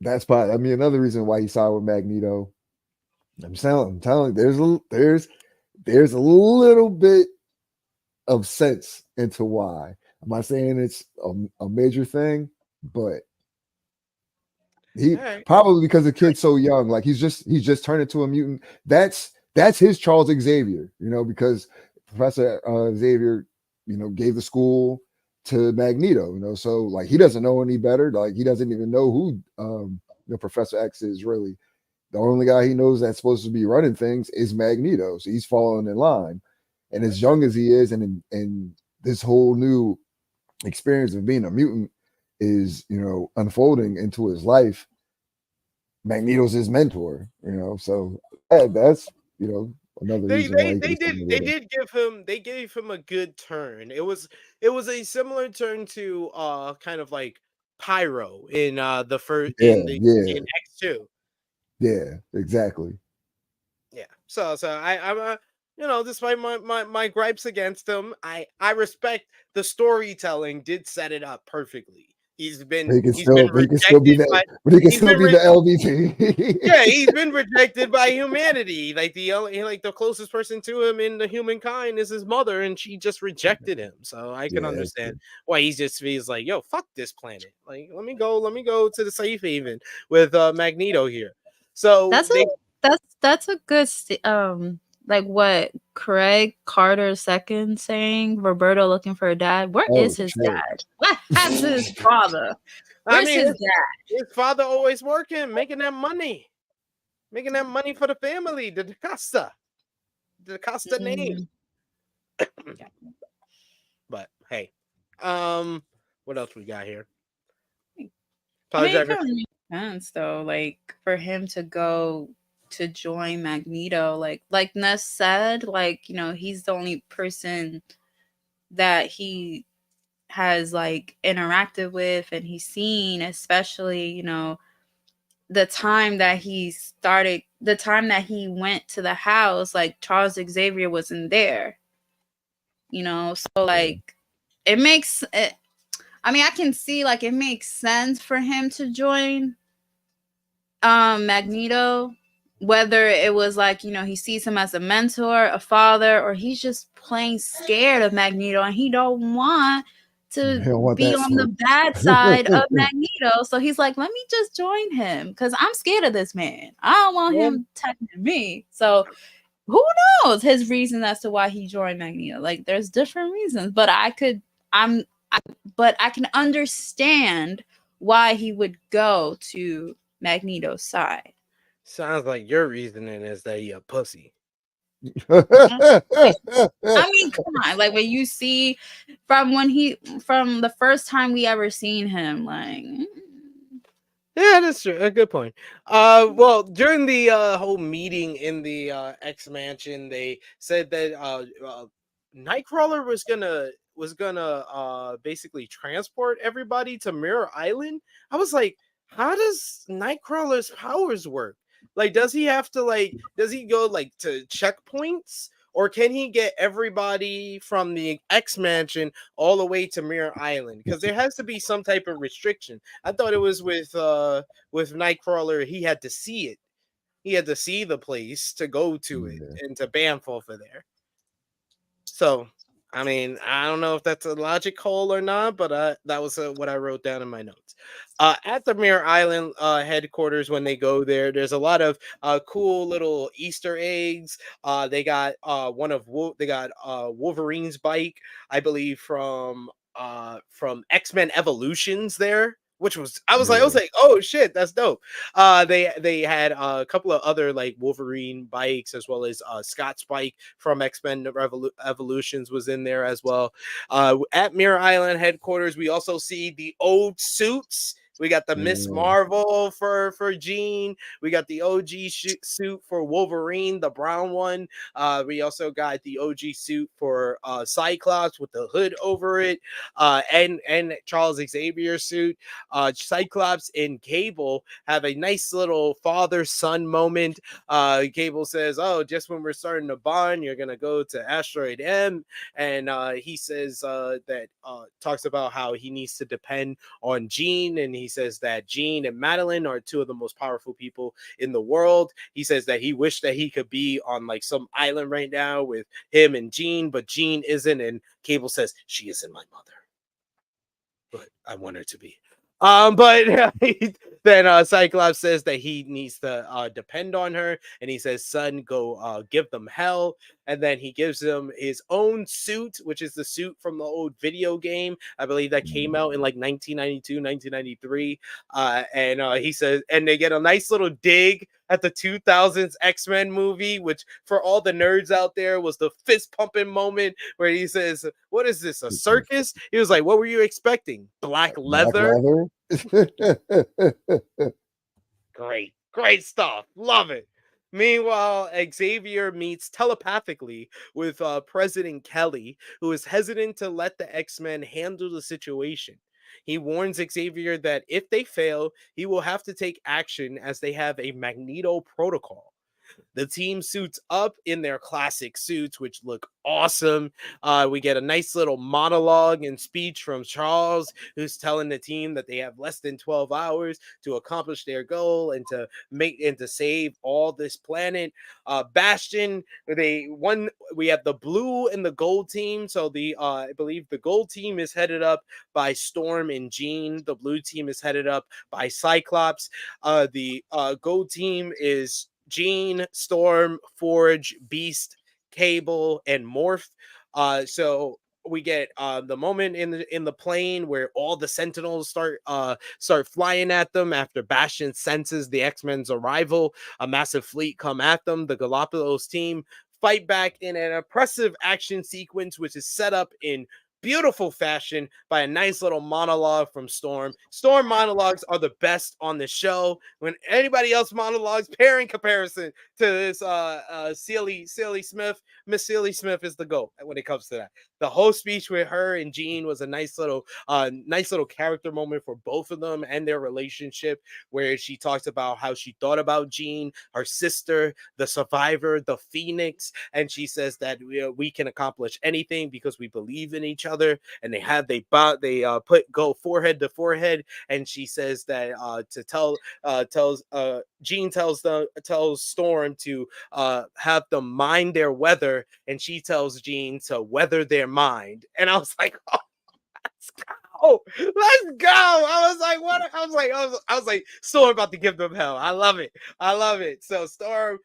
That's probably another reason why he saw with Magneto. I'm telling there's a little bit of sense into why. I'm not saying it's a major thing, but he probably because the kid's so young, like he's just turned into a mutant. That's his Charles Xavier, because Professor Xavier, gave the school to Magneto, so like he doesn't know any better. Like he doesn't even know who Professor X is really. The only guy he knows that's supposed to be running things is Magneto. So he's following in line. And as young as he is, and this whole new experience of being a mutant is, unfolding into his life, Magneto's his mentor, So that's, another reason why they gave him a good turn. It was a similar turn to kind of like Pyro in the first in X2. Yeah, exactly. Yeah. So I'm despite my gripes against him, I respect the storytelling did set it up perfectly. He's been rejected by the LBT. Yeah, he's been rejected by humanity. Like the closest person to him in the humankind is his mother, and she just rejected him. So I can understand why he's like, yo, fuck this planet. Like, let me go to the safe haven with Magneto here. So that's a good like what Craig Carter II saying, Roberto looking for a dad. Where is his dad? What happened to his father? Where's his dad? His father always working, making that money for the family, the Costa name. But hey, what else we got here? It kind of makes sense though, like for him to go to join Magneto, like Ness said, like he's the only person that he has like interacted with and he's seen, especially the time that he went to the house, like Charles Xavier wasn't there, so like it makes it, I can see like it makes sense for him to join Magneto, whether it was like he sees him as a mentor, a father, or he's just plain scared of Magneto and he don't want to be on the bad side of Magneto. So he's like, let me just join him because I'm scared of this man. I don't want him attacking me. So who knows his reason as to why he joined Magneto. Like there's different reasons, but I can understand why he would go to Magneto's side. Sounds like your reasoning is that you a pussy. I mean, come on. Like when you see from the first time we ever seen him, like Yeah, that's true. A good point. Well, during the whole meeting in the X Mansion, they said that Nightcrawler was gonna basically transport everybody to Mirror Island. I was like, how does Nightcrawler's powers work? Like, does he go like to checkpoints? Or can he get everybody from the X Mansion all the way to Mirror Island? Because there has to be some type of restriction. I thought it was with Nightcrawler, he had to see it. He had to see the place to go to it Yeah. and to bamf over there. So, I mean, I don't know if that's a logic hole or not, but that was what I wrote down in my notes. At the Mirror Island headquarters, when they go there, there's a lot of cool little Easter eggs. They got Wolverine's bike, I believe, from X-Men Evolutions there. Which was I was Yeah. like, oh shit, that's dope. They had a couple of other like Wolverine bikes, as well as Scott's bike from X-Men Evolutions was in there as well. At Mirror Island headquarters, we also see the old suits. We got the Miss Yeah. Marvel for Jean. We got the OG suit for Wolverine, the brown one. We also got the OG suit for Cyclops with the hood over it, and Charles Xavier suit. Cyclops and Cable have a nice little father-son moment. Cable says, "Oh, just when we're starting to bond, you're gonna go to Asteroid M," and he says that talks about how he needs to depend on Jean, and he says that Jean and Madeline are two of the most powerful people in the world. He says that he wished that he could be on like some island right now with him and Jean, but Jean isn't, and Cable says she isn't my mother, but I want her to be. But then Cyclops says that he needs to depend on her, and he says, "Son, go give them hell." And then he gives him his own suit, which is the suit from the old video game. I believe that came out in like 1992, 1993. And he says, and they get a nice little dig at the 2000s X-Men movie, which for all the nerds out there was the fist pumping moment where he says, "What is this, a circus?" He was like, "What were you expecting? Black Black leather?" leather. Great stuff. Love it. Meanwhile, Xavier meets telepathically with President Kelly, who is hesitant to let the X-Men handle the situation. He warns Xavier that if they fail, he will have to take action as they have a Magneto protocol. The team suits up in their classic suits, which look awesome. We get a nice little monologue and speech from Charles, who's telling the team that they have less than 12 hours to accomplish their goal and to save all this planet. Bastion, we have the blue and the gold team. So I believe the gold team is headed up by Storm and Jean. The blue team is headed up by Cyclops. The gold team is Jean, Storm, Forge, Beast, Cable, and Morph. So we get the moment in the plane where all the Sentinels start flying at them after Bastion senses the X-Men's arrival. A massive fleet come at them. The Galapagos team fight back in an impressive action sequence, which is set up in beautiful fashion by a nice little monologue from Storm. Storm monologues are the best on the show. When anybody else monologues, pair in comparison to this Celie Smith, Miss Celie Smith is the GOAT when it comes to that. The whole speech with her and Jean was a nice little character moment for both of them and their relationship, where she talks about how she thought about Jean, her sister, the survivor, the Phoenix, and she says that we can accomplish anything because we believe in each other. And go forehead to forehead, and she says that Jean tells Storm to have them mind their weather, and she tells Jean to weather their mind. And I was like, oh, let's go. Let's go. I was like, what? I was like, Storm about to give them hell. I love it. I love it. So Storm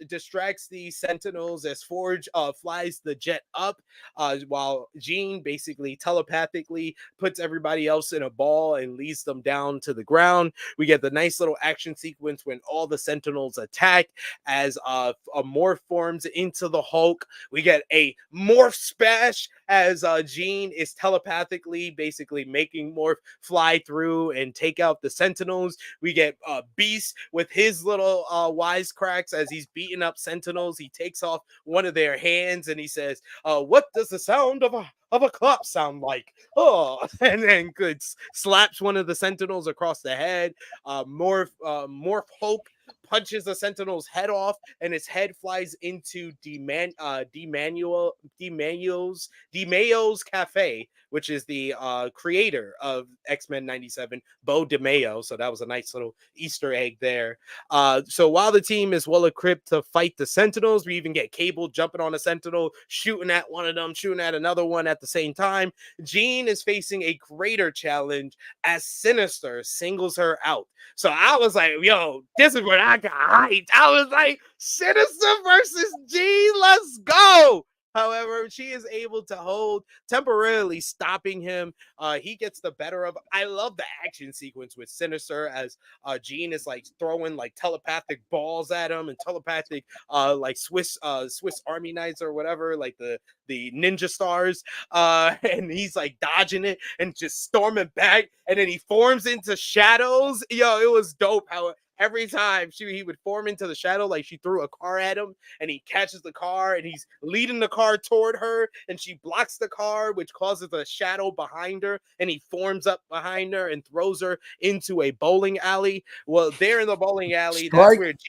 distracts the Sentinels as Forge flies the jet up, while Jean basically telepathically puts everybody else in a ball and leads them down to the ground. We get the nice little action sequence when all the Sentinels attack as a morph forms into the Hulk. We get a morph smash as Jean is telepathically basically making morph fly through and take out the Sentinels. We get Beast with his little wisecracks as he's beating up Sentinels. He takes off one of their hands and he says, "What does the sound of a clap sound like?" Oh, and then good slaps one of the Sentinels across the head. Morph Hulk punches the Sentinel's head off, and his head flies into DeMayo's cafe, which is the creator of X-Men 97, Bo DeMayo. So that was a nice little Easter egg there. So while the team is well equipped to fight the Sentinels, we even get Cable jumping on a Sentinel, shooting at one of them, shooting at another one at the same time. Jean is facing a greater challenge as Sinister singles her out. So I was like, yo, this is what I got hyped. I was like, Sinister versus Jean, let's go. However, she is able to hold, temporarily stopping him. He gets the better of. I love the action sequence with Sinister as Jean is like throwing like telepathic balls at him and telepathic like Swiss Army knives or whatever, like the ninja stars. And he's like dodging it and just storming back, and then he forms into shadows. Yo, it was dope how every time he would form into the shadow, like she threw a car at him and he catches the car and he's leading the car toward her and she blocks the car, which causes a shadow behind her, and he forms up behind her and throws her into a bowling alley. Well, there in the bowling alley, Strike.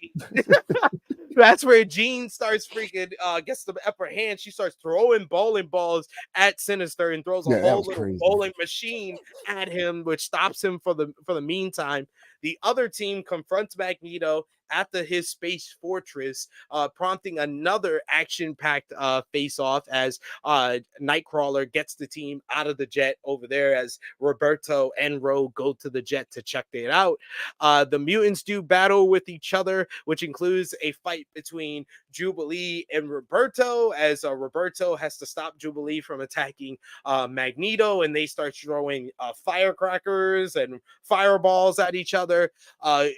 that's where Jean starts freaking gets the upper hand. She starts throwing bowling balls at Sinister and throws a whole little crazy. bowling machine at him, which stops him for the meantime. The other team confronts Magneto at his space fortress, prompting another action-packed face-off as Nightcrawler gets the team out of the jet over there as Roberto and Rogue go to the jet to check it out. The mutants do battle with each other, which includes a fight between Jubilee and Roberto, as Roberto has to stop Jubilee from attacking Magneto, and they start throwing firecrackers and fireballs at each other.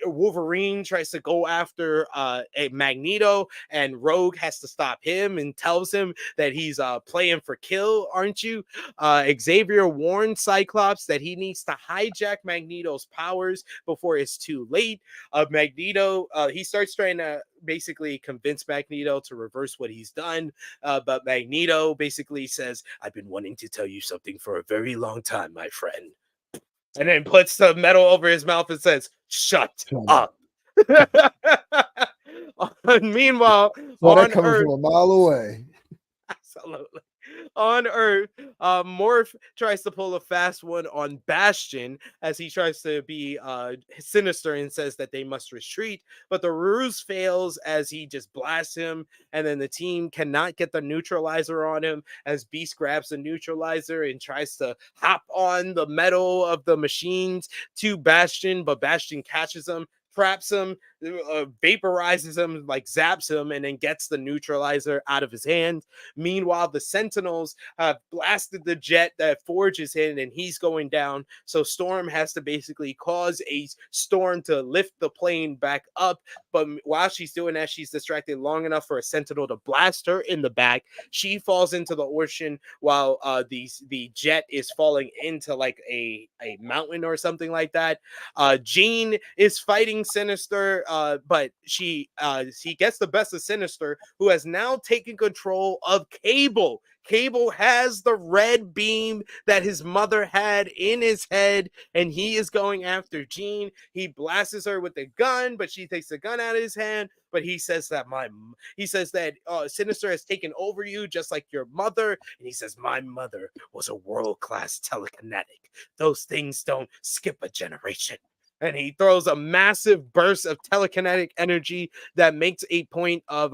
Wolverine tries to go after a Magneto, and Rogue has to stop him and tells him that he's playing for kill, aren't you? Xavier warns Cyclops that he needs to hijack Magneto's powers before it's too late. Magneto, he starts trying to basically convince Magneto to reverse what he's done, but Magneto basically says, "I've been wanting to tell you something for a very long time, my friend," and then puts the metal over his mouth and says, "Shut up." Meanwhile, So that on coming Earth, from a mile away. absolutely. On Earth, Morph tries to pull a fast one on Bastion as he tries to be sinister and says that they must retreat, but the ruse fails as he just blasts him, and then the team cannot get the neutralizer on him as Beast grabs the neutralizer and tries to hop on the metal of the machines to Bastion, but Bastion catches him, traps him, vaporizes him, like zaps him, and then gets the neutralizer out of his hand. Meanwhile, the Sentinels have blasted the jet that Forge is in, and he's going down. So Storm has to basically cause a storm to lift the plane back up. But while she's doing that, she's distracted long enough for a Sentinel to blast her in the back. She falls into the ocean while the jet is falling into like a mountain or something like that. Jean is fighting Sinister, but she gets the best of Sinister, who has now taken control of Cable. Cable has the red beam that his mother had in his head, and he is going after Jean. He blasts her with the gun, but she takes the gun out of his hand. But he says that Sinister has taken over you just like your mother, and he says my mother was a world-class telekinetic. Those things don't skip a generation. and he throws a massive burst of telekinetic energy that makes a point of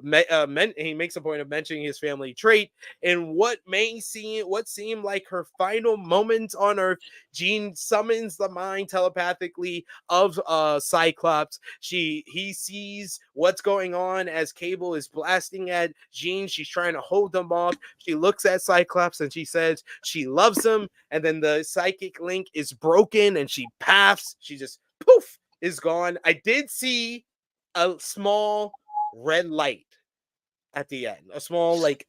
he makes a point of mentioning his family trait. In what seem like her final moments on Earth, Jean summons the mind telepathically of Cyclops. He sees what's going on as Cable is blasting at Jean. She's trying to hold them off. She looks at Cyclops and she says she loves him, and then the psychic link is broken and she paths. She just poof is gone. I did see a small red light at the end, a small like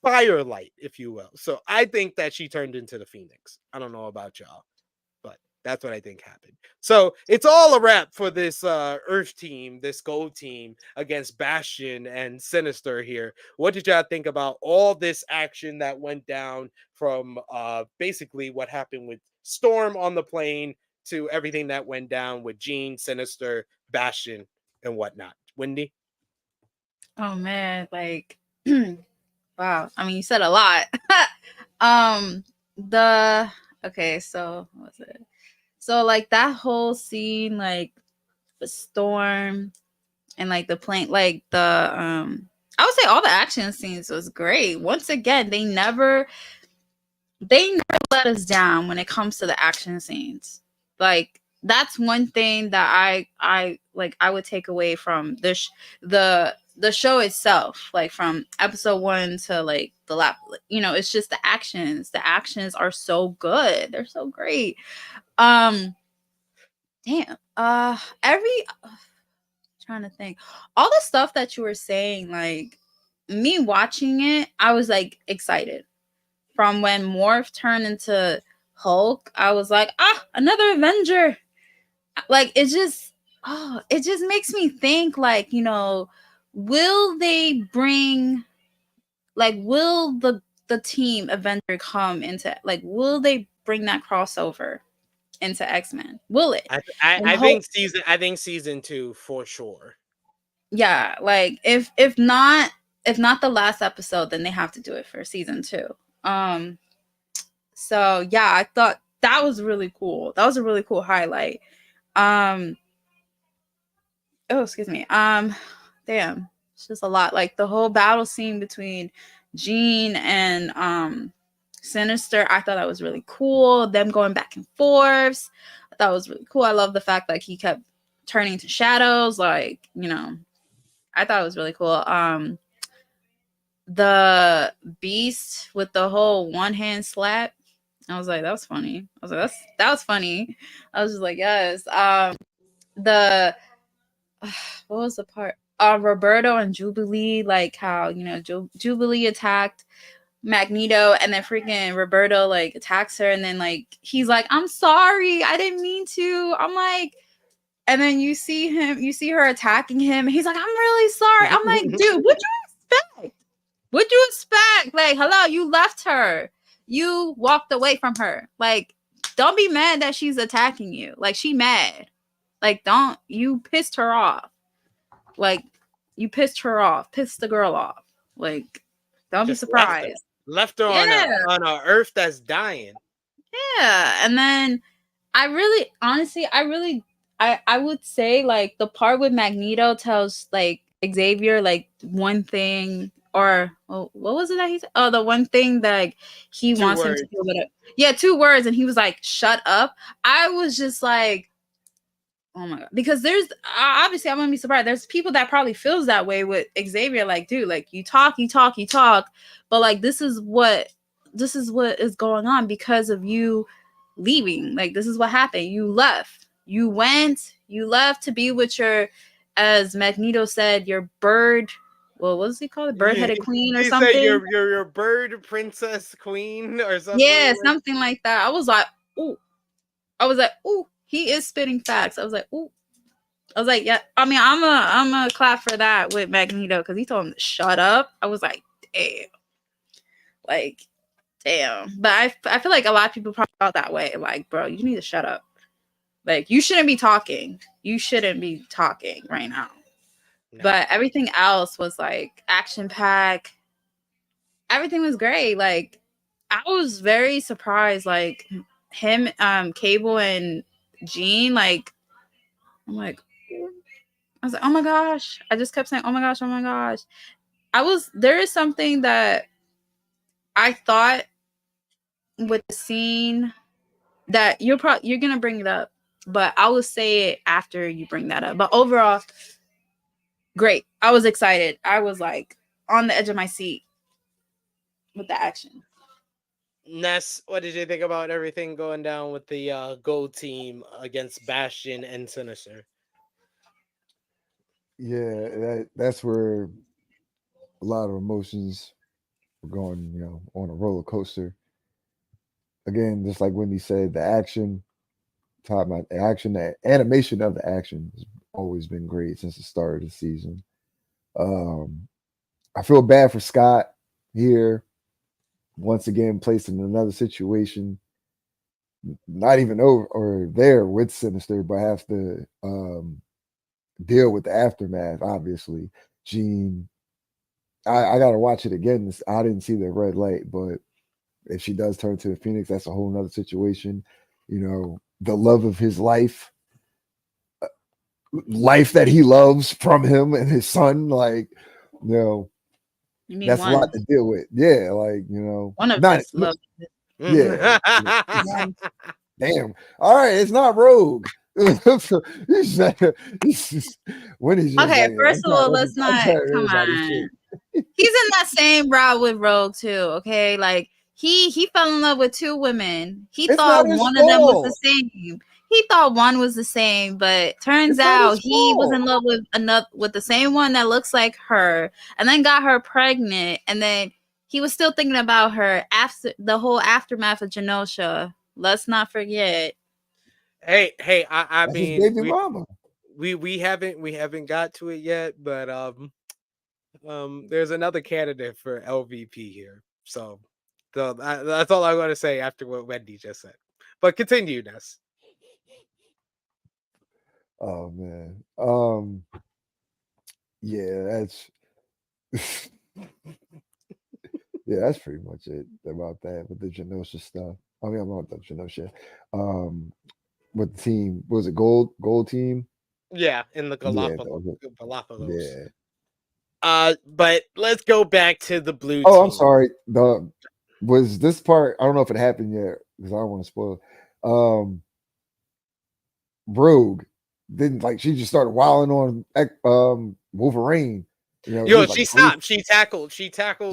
firelight, if you will. So I think that she turned into the Phoenix. I don't know about y'all, but that's what I think happened. So it's all a wrap for this Earth team, this gold team against Bastion and Sinister here. What did y'all think about all this action that went down from basically what happened with Storm on the plane to everything that went down with Jean, Sinister, Bastion, and whatnot? Wendy? Oh man, like wow. I mean, you said a lot. The okay, so what was it? So like that whole scene, like the storm and like the plane, like the I would say all the action scenes was great. Once again, they never let us down when it comes to the action scenes. Like that's one thing that I would take away from the show itself, like from episode 1 to like the lap, it's just the actions are so good, they're so great. Damn, trying to think, all the stuff that you were saying, like me watching it, I was like excited. From when Morph turned into Hulk, I was like, another Avenger. Like it just makes me think, like, will they bring, like, will the team Avenger come into, like, will they bring that crossover into X-Men? Will it? I think season 2 for sure. Yeah, like if not the last episode, then they have to do it for season 2. So yeah, I thought that was really cool. That was a really cool highlight. Oh, excuse me. Damn, it's just a lot. Like the whole battle scene between Jean and Sinister, I thought that was really cool. Them going back and forth, I thought it was really cool. I love the fact that he kept turning to shadows. Like, I thought it was really cool. The Beast with the whole one hand slap, I was like, that was funny. I was like, that was funny. I was just like, yes. The what was the part? Roberto and Jubilee, like how Jubilee attacked Magneto, and then freaking Roberto like attacks her, and then like he's like, I'm sorry, I didn't mean to. I'm like, and then you see her attacking him, and he's like, I'm really sorry. I'm like, dude, what'd you expect? What'd you expect? Like, hello, you left her. You walked away from her. Like, don't be mad that she's attacking you. Like, she mad. Like, you pissed her off. Like, you pissed her off. Pissed the girl off. Like, don't be surprised. Left her on a Earth that's dying. Yeah. And then I would say, like, the part with Magneto tells, like, Xavier, like, one thing, or what was it that he said? Oh, the one thing that, like, he wants him to do with it. Yeah, 2 words, and he was like, shut up. I was just like, oh my god, because there's obviously, I wouldn't be surprised. There's people that probably feels that way with Xavier, like, dude, like, you talk, but like this is what is going on because of you leaving. Like, this is what happened. You left. You left to be with your, as Magneto said, your bird. Well, what does he call it? Bird-headed queen or something? He said your bird princess queen or something. Yeah, something like that. I was like, ooh. He is spitting facts. I was like, ooh. I was like, yeah. I mean, I'm a clap for that with Magneto, because he told him to shut up. I was like, damn. Like, damn. But I feel like a lot of people probably felt that way. Like, bro, you need to shut up. Like, you shouldn't be talking. You shouldn't be talking right now. No. But everything else was like action pack. Everything was great. Like, I was very surprised. Like, him, Cable, and Jean, like, I'm like, I was like, oh my gosh. I just kept saying, oh my gosh, oh my gosh. There is something that I thought with the scene that you're gonna bring it up, but I will say it after you bring that up. But overall, great. I was excited. I was like on the edge of my seat with the action. Ness, what did you think about everything going down with the Gold Team against Bastion and Sinister? Yeah, that's where a lot of emotions were going, on a roller coaster. Again, just like Wendy said, the action, talking about the action, the animation of the action has always been great since the start of the season. Um, I feel bad for Scott here, once again placed in another situation, not even over or there with Sinister, but have to deal with the aftermath. Obviously, Jean. I got to watch it again. I didn't see the red light, but if she does turn to the Phoenix, that's a whole nother situation. The love of his life that he loves from him and his son, like, You mean that's a lot to deal with. Yeah, like, one of not his love. yeah. Damn. All right, it's not Rogue. He's just, when he's just Okay, like, first of all, let's I'm not tired of come everybody's on. shit. He's in that same route with Rogue too. Okay, like he fell in love with two women. He It's thought not his one of them was the fault. same. He thought one was the same, but turns It's not out his he was fault. in love with the same one that looks like her, and then got her pregnant, and then he was still thinking about her after the whole aftermath of Genosha. Let's not forget. Hey, I That's his mean, baby mama. we haven't got to it yet, but there's another candidate for LVP here. So that's all I'm going to say after what Wendy just said. But continue, Ness. Oh man. Yeah, that's yeah, that's pretty much it about that with the Genosha stuff. I mean, I'm not the Genosha. Um, with the team, was it gold team? Yeah, in the Yeah, Galapagos. yeah. But let's go back to the blue Oh, I'm team. sorry. The was this part? I don't know if it happened yet because I don't want to spoil. Rogue didn't like. She just started wilding on Wolverine. He Yo, was she like, stopped. She tackled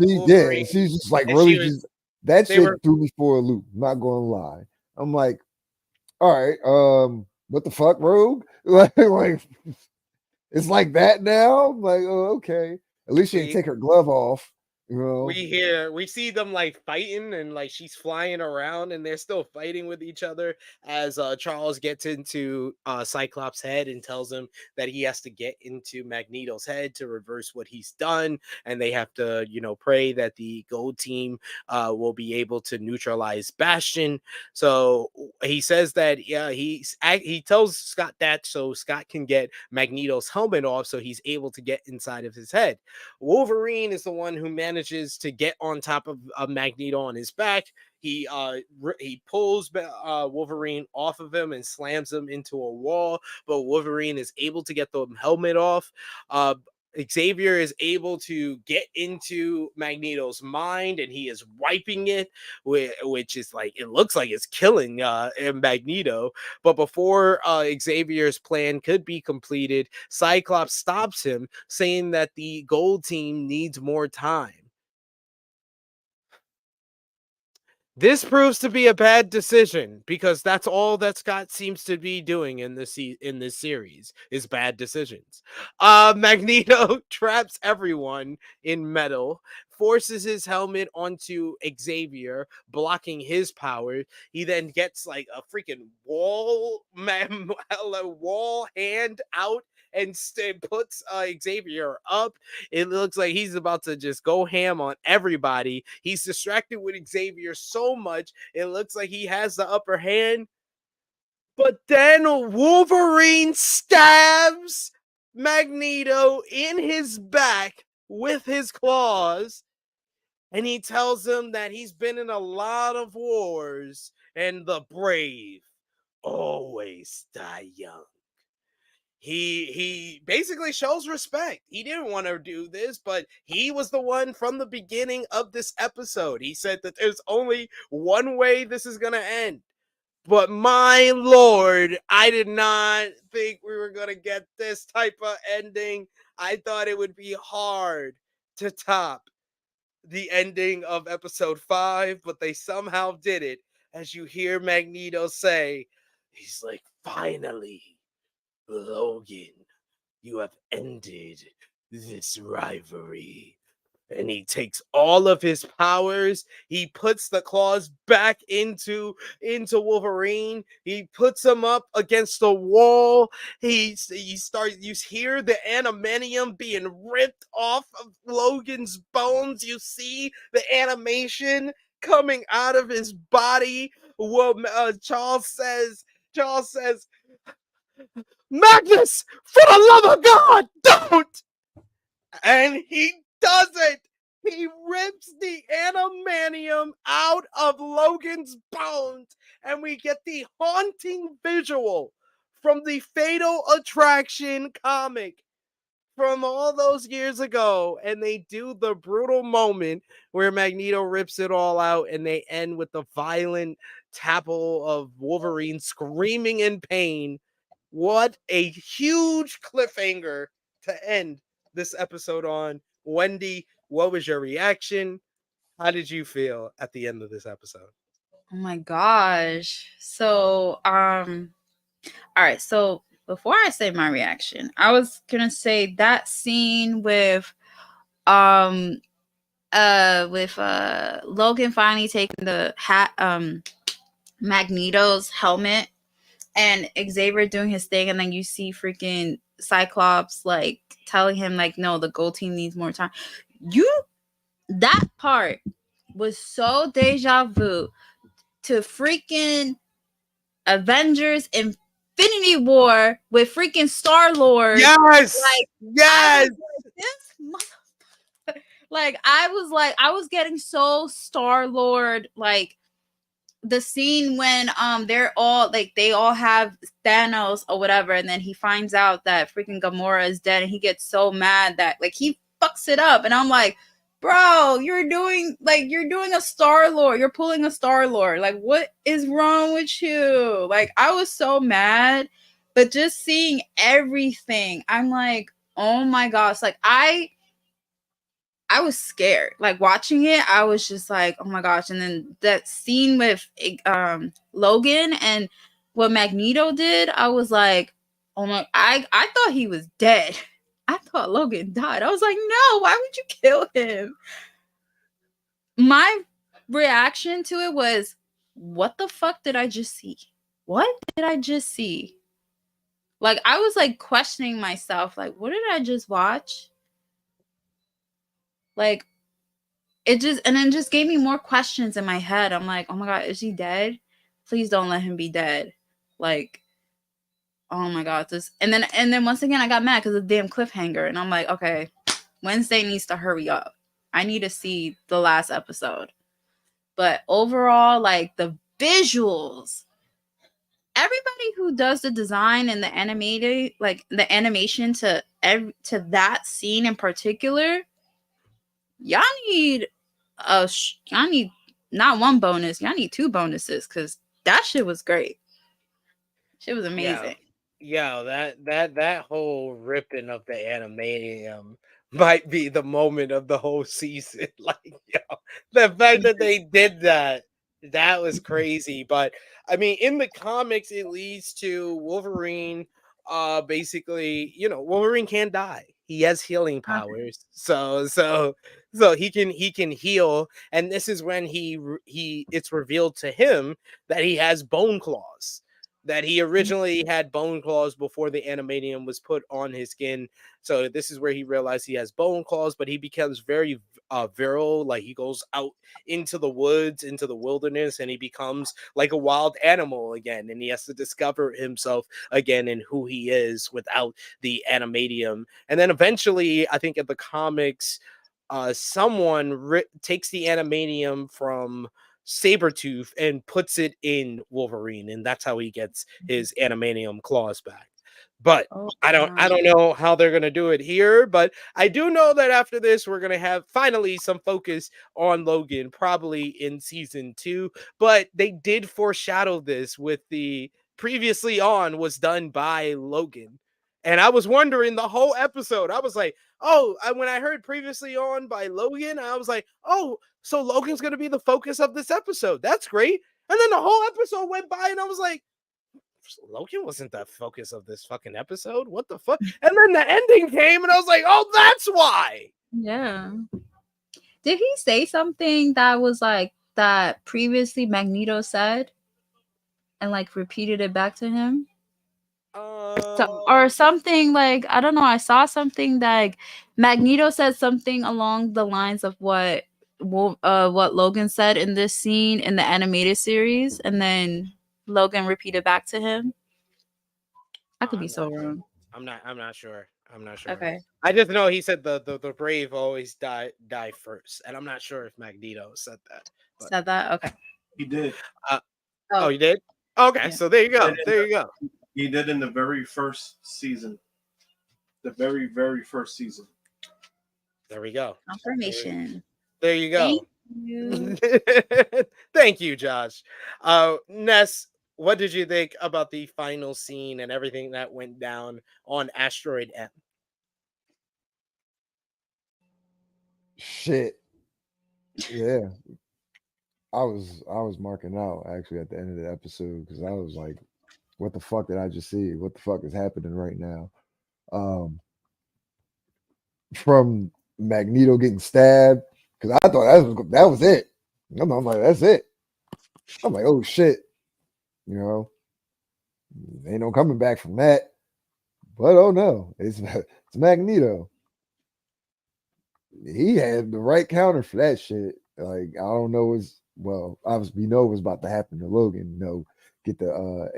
yeah, Wolverine, she's just like and she really was. just that They shit were. threw me for a loop. Not gonna lie. I'm like, all right, what the fuck, Rogue? like it's like that now. I'm like, oh, okay. At least she didn't We take her glove off. You know, we see them like fighting, and like she's flying around, and they're still fighting with each other as Charles gets into Cyclops' head and tells him that he has to get into Magneto's head to reverse what he's done, and they have to pray that the Gold Team will be able to neutralize Bastion. So he says that he tells Scott that so Scott can get Magneto's helmet off, so he's able to get inside of his head. Wolverine is the one who manages to get on top of Magneto on his back. He pulls Wolverine off of him and slams him into a wall, but Wolverine is able to get the helmet off. Xavier is able to get into Magneto's mind, and he is wiping it, which is like it looks like it's killing Magneto. But before Xavier's plan could be completed, Cyclops stops him, saying that the Gold Team needs more time. This proves to be a bad decision because that's all that Scott seems to be doing in this series is bad decisions. Magneto traps everyone in metal, forces his helmet onto Xavier, blocking his power. He then gets like a freaking wall hand out and puts Xavier up. It looks like he's about to just go ham on everybody. He's distracted with Xavier so much, it looks like he has the upper hand. But then Wolverine stabs Magneto in his back with his claws, and he tells him that he's been in a lot of wars and the brave always die young. He basically shows respect. He didn't want to do this, but he was the one from the beginning of this episode. He said that there's only one way this is going to end. But my lord, I did not think we were going to get this type of ending. I thought it would be hard to top the ending of episode 5, but they somehow did it. As you hear Magneto say, he's like, finally, Logan, you have ended this rivalry. And he takes all of his powers. He puts the claws back into Wolverine. He puts him up against the wall. You hear the animanium being ripped off of Logan's bones. You see the animation coming out of his body. Well, Charles says, Magnus, for the love of God, don't! And he does it. He rips the animanium out of Logan's bones, and we get the haunting visual from the Fatal Attraction comic from all those years ago. And they do the brutal moment where Magneto rips it all out, and they end with the violent tapple of Wolverine screaming in pain. What a huge cliffhanger to end this episode on. Wendy, what was your reaction? How did you feel at the end of this episode? Oh my gosh. So, all right. So before I say my reaction, I was gonna say that scene with Logan finally taking the hat Magneto's helmet and Xavier doing his thing, and then you see freaking Cyclops like telling him like, no, the gold team needs more time. That part was so deja vu to freaking Avengers Infinity War with freaking Star-Lord. Yes! Like, yes! I was getting so Star-Lord, like the scene when they're all like they all have Thanos or whatever, and then he finds out that freaking Gamora is dead, and he gets so mad that like he fucks it up, and I'm like, bro, you're doing a Star-Lord, you're pulling a Star-Lord, like what is wrong with you? Like I was so mad, but just seeing everything, I'm like, oh my gosh, like I was scared. Like watching it, I was just like, oh my gosh. And then that scene with Logan and what Magneto did, I was like, oh my, I thought he was dead. I thought Logan died. I was like, no, why would you kill him? My reaction to it was, what the fuck did I just see? What did I just see? Like I was like questioning myself, like, what did I just watch? Like it just gave me more questions in my head. I'm like, oh my god, is he dead? Please don't let him be dead. Like, oh my god, and then once again I got mad because of the damn cliffhanger, and I'm like, okay, Wednesday needs to hurry up. I need to see the last episode. But overall, like the visuals, everybody who does the design and the animated, like the animation to that scene in particular, y'all need y'all need not one bonus, y'all need 2 bonuses because that shit was great. Shit was amazing. Yo, that whole ripping of the animanium might be the moment of the whole season. Like, yo, the fact that they did that was crazy. But I mean, in the comics, it leads to Wolverine. Basically, Wolverine can't die. He has healing powers, so he can heal. And this is when it's revealed to him that he has bone claws, that he originally had bone claws before the animanium was put on his skin. So this is where he realized he has bone claws, but he becomes very virile. Like he goes out into the woods, into the wilderness, and he becomes like a wild animal again. And he has to discover himself again and who he is without the animanium. And then eventually, I think in the comics, someone takes the animanium from Sabretooth and puts it in Wolverine, and that's how he gets his animanium claws back. But Oh, I don't know how they're gonna do it here, but I do know that after this, we're gonna have finally some focus on Logan, probably in season 2. But they did foreshadow this with the previously on was done by Logan. And I was wondering the whole episode. I was like, oh, when I heard previously on by Logan, I was like, oh, so Logan's gonna be the focus of this episode. That's great. And then the whole episode went by, and I was like, Logan wasn't the focus of this fucking episode. What the fuck? And then the ending came, and I was like, oh, that's why. yeah. Did he say something that was like that previously Magneto said and like repeated it back to him? Or something like, I don't know. I saw something that like, Magneto said something along the lines of what Logan said in this scene in the animated series, and then Logan repeated back to him. I could be so wrong. I'm not sure. I'm not sure. Okay. I just know he said the brave always die first, and I'm not sure if Magneto said that. But... Said that? Okay. He did. Oh, you did? Okay, yeah. So there you go. There you go. He did in the very first season. The very, very first season. There we go. Confirmation. There you go. Thank you. Thank you, Josh. Ness, what did you think about the final scene and everything that went down on Asteroid M? Shit. Yeah. I was marking out actually at the end of the episode because I was like, what the fuck did I just see? What the fuck is happening right now? From Magneto getting stabbed, because I thought that was it. I'm like, that's it. I'm like, oh shit. You know, ain't no coming back from that. But oh no, it's Magneto. He had the right counter for that shit. Like, I don't know obviously we know what's about to happen to Logan, get the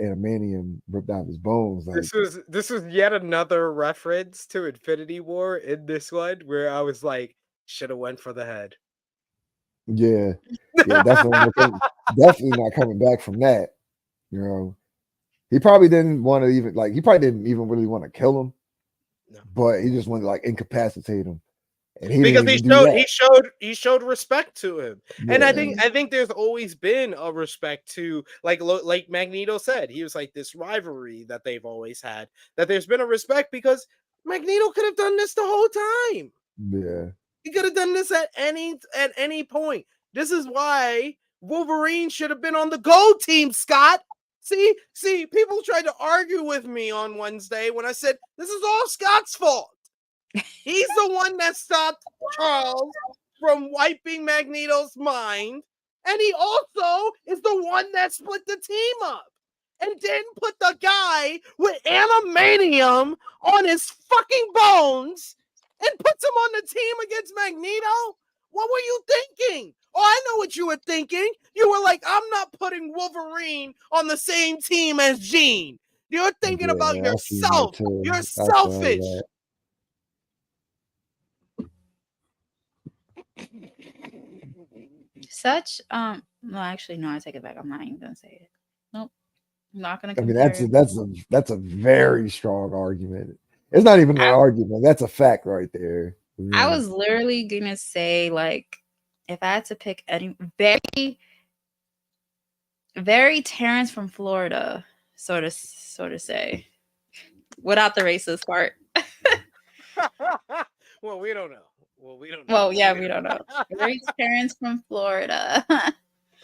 adamantium ripped out of his bones. Like, this was yet another reference to Infinity War in this one where I was like, should have went for the head. Yeah, definitely not coming back from that. You know, he probably didn't want to even he probably didn't even really want to kill him, but he just wanted to incapacitate him. And because he showed respect to him, and I think there's always been a respect to like Magneto said, he was like this rivalry that they've always had, that there's been a respect because Magneto could have done this the whole time. Yeah, he could have done this at any point. This is why Wolverine should have been on the gold team, Scott. See, people tried to argue with me on Wednesday when I said this is all Scott's fault. He's the one that stopped Charles from wiping Magneto's mind. And he also is the one that split the team up and didn't put the guy with animanium on his fucking bones and puts him on the team against Magneto. What were you thinking? Oh, I know what you were thinking. You were like, I'm not putting Wolverine on the same team as Jean. You're thinking about yourself. You're selfish. Such no, actually no, I take it back. I'm not even gonna say it. Nope. I'm not gonna compare. I mean, that's a very strong argument. It's not even an argument, that's a fact right there. I was literally gonna say, like, if I had to pick any very, very Terrence from Florida, sort of say, without the racist part. Well, we don't know. Well, yeah, we don't know. Very Terrence from Florida.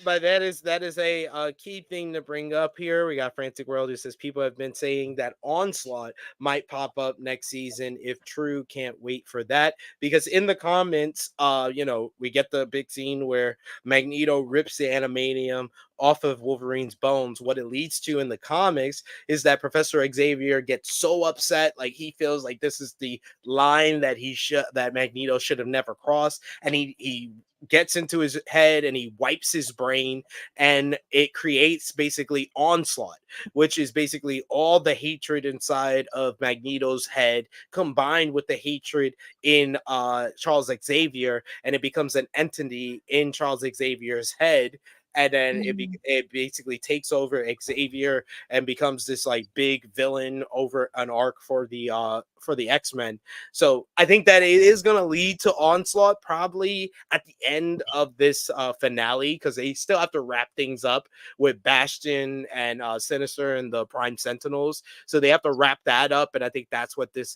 But that is a key thing to bring up here. We got Frantic World who says people have been saying that Onslaught might pop up next season. If true, can't wait for that. Because in the comments, we get the big scene where Magneto rips the animanium off of Wolverine's bones. What it leads to in the comics is that Professor Xavier gets so upset, like he feels like this is the line that that Magneto should have never crossed, and he gets into his head and he wipes his brain, and it creates basically Onslaught, which is basically all the hatred inside of Magneto's head combined with the hatred in Charles Xavier, and it becomes an entity in Charles Xavier's head and then Mhm. it basically takes over Xavier and becomes this like big villain over an arc for the X-Men. So I think that it is going to lead to Onslaught probably at the end of this finale, because they still have to wrap things up with Bastion and Sinister and the Prime Sentinels. So they have to wrap that up, and I think that's what this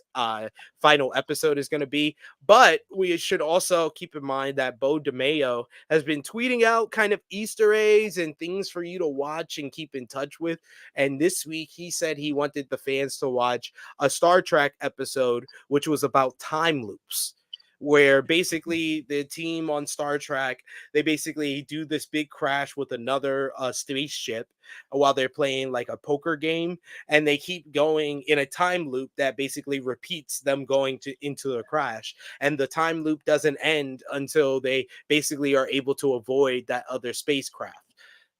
final episode is going to be. But we should also keep in mind that Bo DeMayo has been tweeting out kind of Easter eggs and things for you to watch and keep in touch with. And this week he said he wanted the fans to watch a Star Trek episode, which was about time loops, where basically the team on Star Trek, they basically do this big crash with another spaceship while they're playing like a poker game, and they keep going in a time loop that basically repeats them going into the crash, and the time loop doesn't end until they basically are able to avoid that other spacecraft.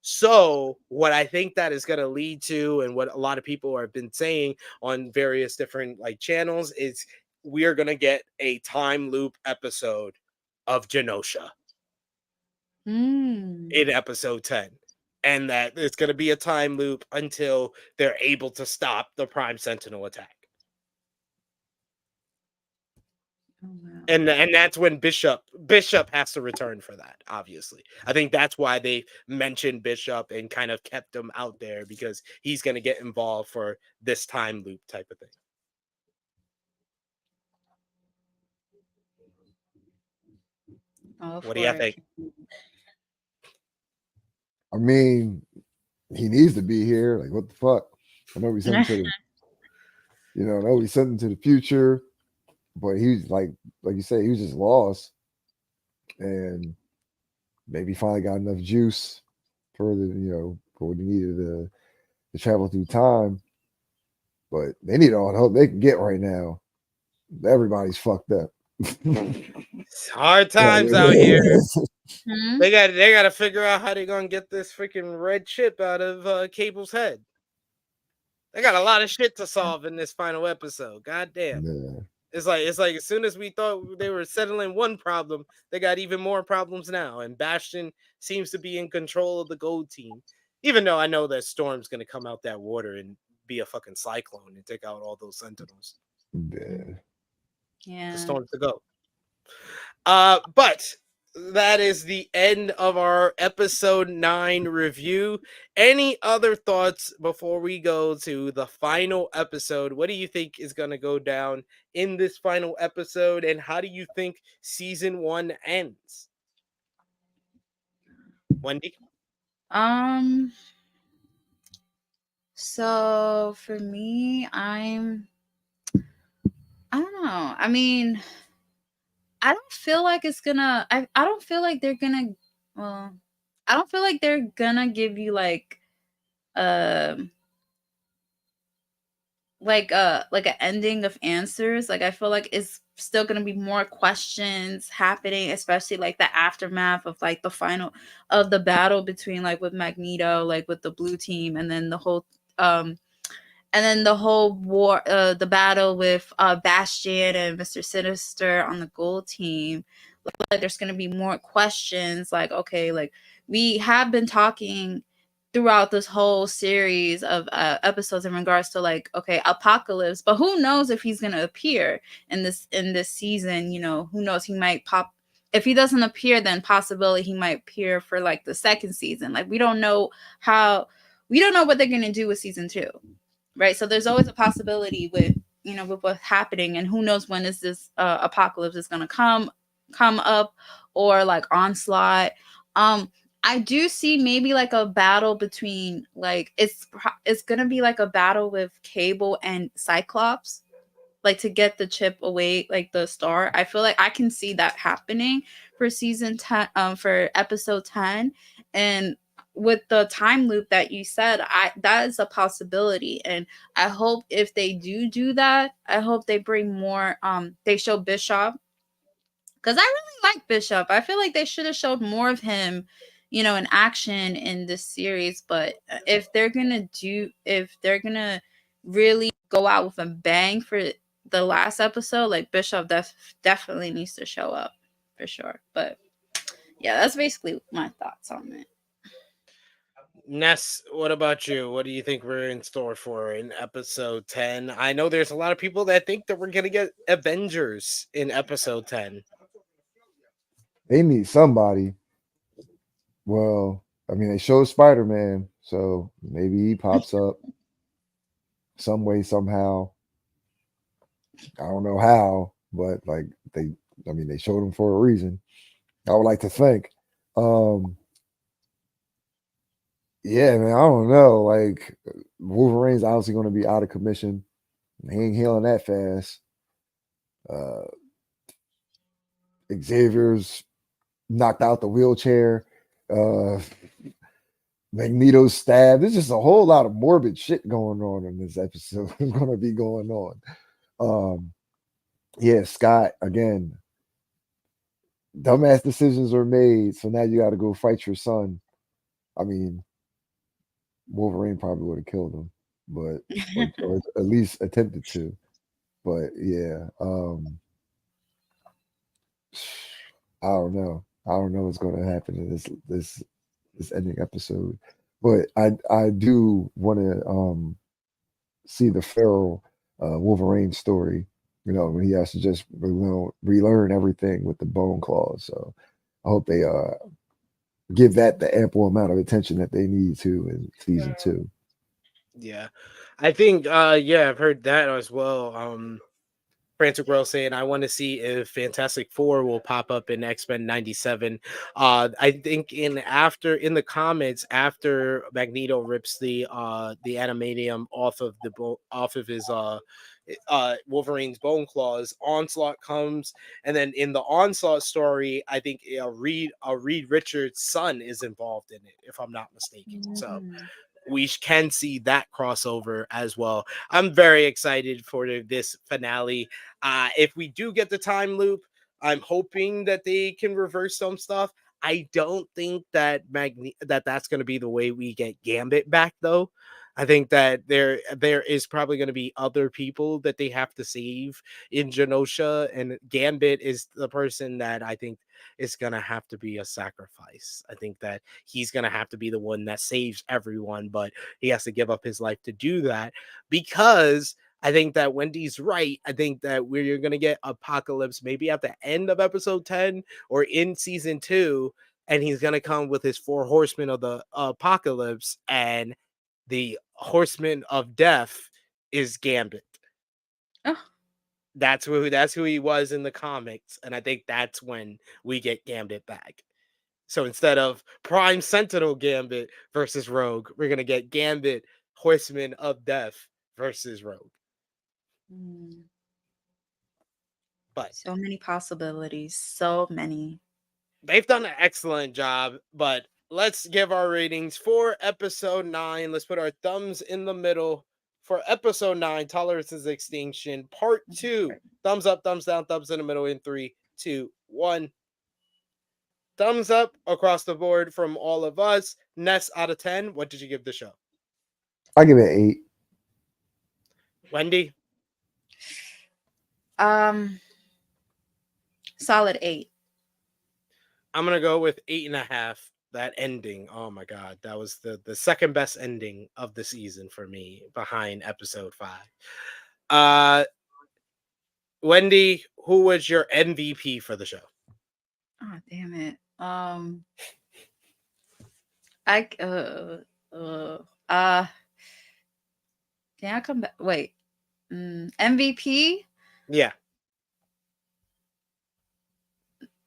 So what I think that is going to lead to, and what a lot of people have been saying on various different like channels, is we are going to get a time loop episode of Genosha Mm. in episode 10, and that it's going to be a time loop until they're able to stop the Prime Sentinel attack. Oh, wow. And that's when Bishop has to return for that. Obviously, I think that's why they mentioned Bishop and kind of kept him out there, because he's going to get involved for this time loop type of thing. Oh, What do you for it. think? I mean, he needs to be here. Like, what the fuck? I know we sent him to the, I know we sent him to the future, but he's like you say, he was just lost, and maybe finally got enough juice for for what he needed to travel through time. But they need all the help they can get right now. Everybody's fucked up. It's hard times out here. Hmm? They got to figure out how they're gonna get this freaking red chip out of Cable's head. They got a lot of shit to solve in this final episode. God damn. Yeah. It's like as soon as we thought they were settling one problem, they got even more problems now. And Bastion seems to be in control of the gold team. Even though I know that Storm's gonna come out that water and be a fucking cyclone and take out all those sentinels. Yeah. Yeah. The Storm's to go. But that is the end of our episode 9 review. Any other thoughts before we go to the final episode? What do you think is going to go down in this final episode, and how do you think season 1 ends? Wendy? So for me, I don't know. I mean, I don't feel like it's gonna I don't feel like they're gonna well, I don't feel like they're gonna give you um like an ending of answers. Like I feel like it's still gonna be more questions happening, especially like the aftermath of like the final of the battle between like with Magneto, like with the blue team, and then the whole war, the battle with Bastion and Mr. Sinister on the gold team. Like there's going to be more questions, like, okay, like we have been talking throughout this whole series of episodes in regards to like, okay, Apocalypse, but who knows if he's going to appear in this season. Who knows, he might pop. If he doesn't appear, then possibility he might appear for like the second season. Like we don't know what they're going to do with season 2. Right, so there's always a possibility with with what's happening, and who knows when is this apocalypse is going to come up, or like onslaught. I do see maybe like a battle between, like, it's going to be like a battle with Cable and Cyclops, like to get the chip away, like the star. I feel like I can see that happening for season 10, for episode 10. And with the time loop that you said, that is a possibility. And I hope if they do that, I hope they bring more, they show Bishop, because I really like Bishop. I feel like they should have showed more of him, in action in this series. But if they're gonna really go out with a bang for the last episode, like Bishop definitely needs to show up for sure. But yeah, that's basically my thoughts on it. Ness, what about you? What do you think we're in store for in episode 10? I know there's a lot of people that think that we're going to get Avengers in episode 10. They need somebody. Well, I mean, they showed Spider Man, so maybe he pops up some way, somehow. I don't know how, but like I mean, they showed him for a reason. I would like to think. Um, yeah, man, I don't know. Like, Wolverine's obviously going to be out of commission. He ain't healing that fast. Uh, Xavier's knocked out the wheelchair. Uh, Magneto's stabbed. There's just a whole lot of morbid shit going on in this episode. It's going to be going on. Yeah, Scott, again, dumbass decisions are made. So now you got to go fight your son. I mean, Wolverine probably would have killed him, but or at least attempted to. But yeah, I don't know. I don't know what's going to happen in this ending episode. But I do want to see the feral Wolverine story. You know, when he has to just relearn everything with the bone claws. So I hope they give that the ample amount of attention that they need to in season 2. Yeah. I think yeah, I've heard that as well. Frantic World saying I want to see if Fantastic Four will pop up in X-Men 97. I think in the comics, after Magneto rips the adamantium off of his Wolverine's bone claws, Onslaught comes, and then in the Onslaught story, I think Reed Richards' son is involved in it, if I'm not mistaken. So we can see that crossover as well. I'm very excited for this finale. If we do get the time loop, I'm hoping that they can reverse some stuff. I don't think that that's going to be the way we get Gambit back, though. I think that there is probably going to be other people that they have to save in Genosha, and Gambit is the person that I think is going to have to be a sacrifice. I think that he's going to have to be the one that saves everyone, but he has to give up his life to do that, because I think that Wendy's right. I think that we're going to get Apocalypse maybe at the end of episode 10 or in season 2, and he's going to come with his 4 horsemen of the apocalypse, and the horseman of death is Gambit. Oh. That's who he was in the comics, and I think that's when we get Gambit back. So instead of Prime Sentinel Gambit versus Rogue, we're gonna get Gambit Horseman of Death versus Rogue. But so many possibilities, so many. They've done an excellent job, but let's give our ratings for episode 9. Let's put our thumbs in the middle for episode 9, Tolerance is Extinction, part 2. Thumbs up, thumbs down, thumbs in the middle in 3, 2, 1. Thumbs up across the board from all of us. Ness, out of 10, what did you give the show? I give it 8. Wendy? Solid 8. I'm going to go with 8.5. That ending, oh my God, that was the second best ending of the season for me, behind episode 5. Wendy, who was your MVP for the show? Oh, damn it. Can I come back? Wait. MVP? Yeah.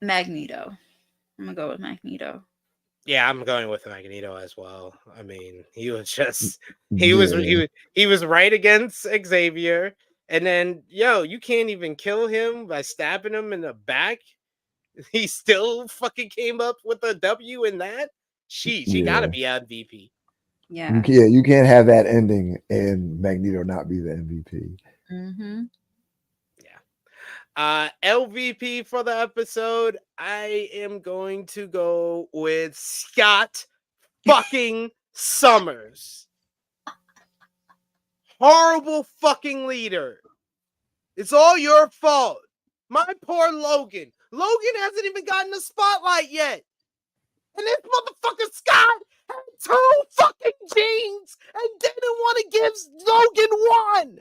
Magneto. I'm gonna go with Magneto. Yeah, I'm going with Magneto as well. I mean, he was just he was right against Xavier, and then you can't even kill him by stabbing him in the back. He still fucking came up with a W in that. She gotta be MVP. Yeah. You can't have that ending and Magneto not be the MVP. Mm-hmm. LVP for the episode, I am going to go with Scott fucking Summers. Horrible fucking leader. It's all your fault. My poor Logan. Logan hasn't even gotten the spotlight yet. And this motherfucker Scott had 2 fucking jeans and didn't want to give Logan one.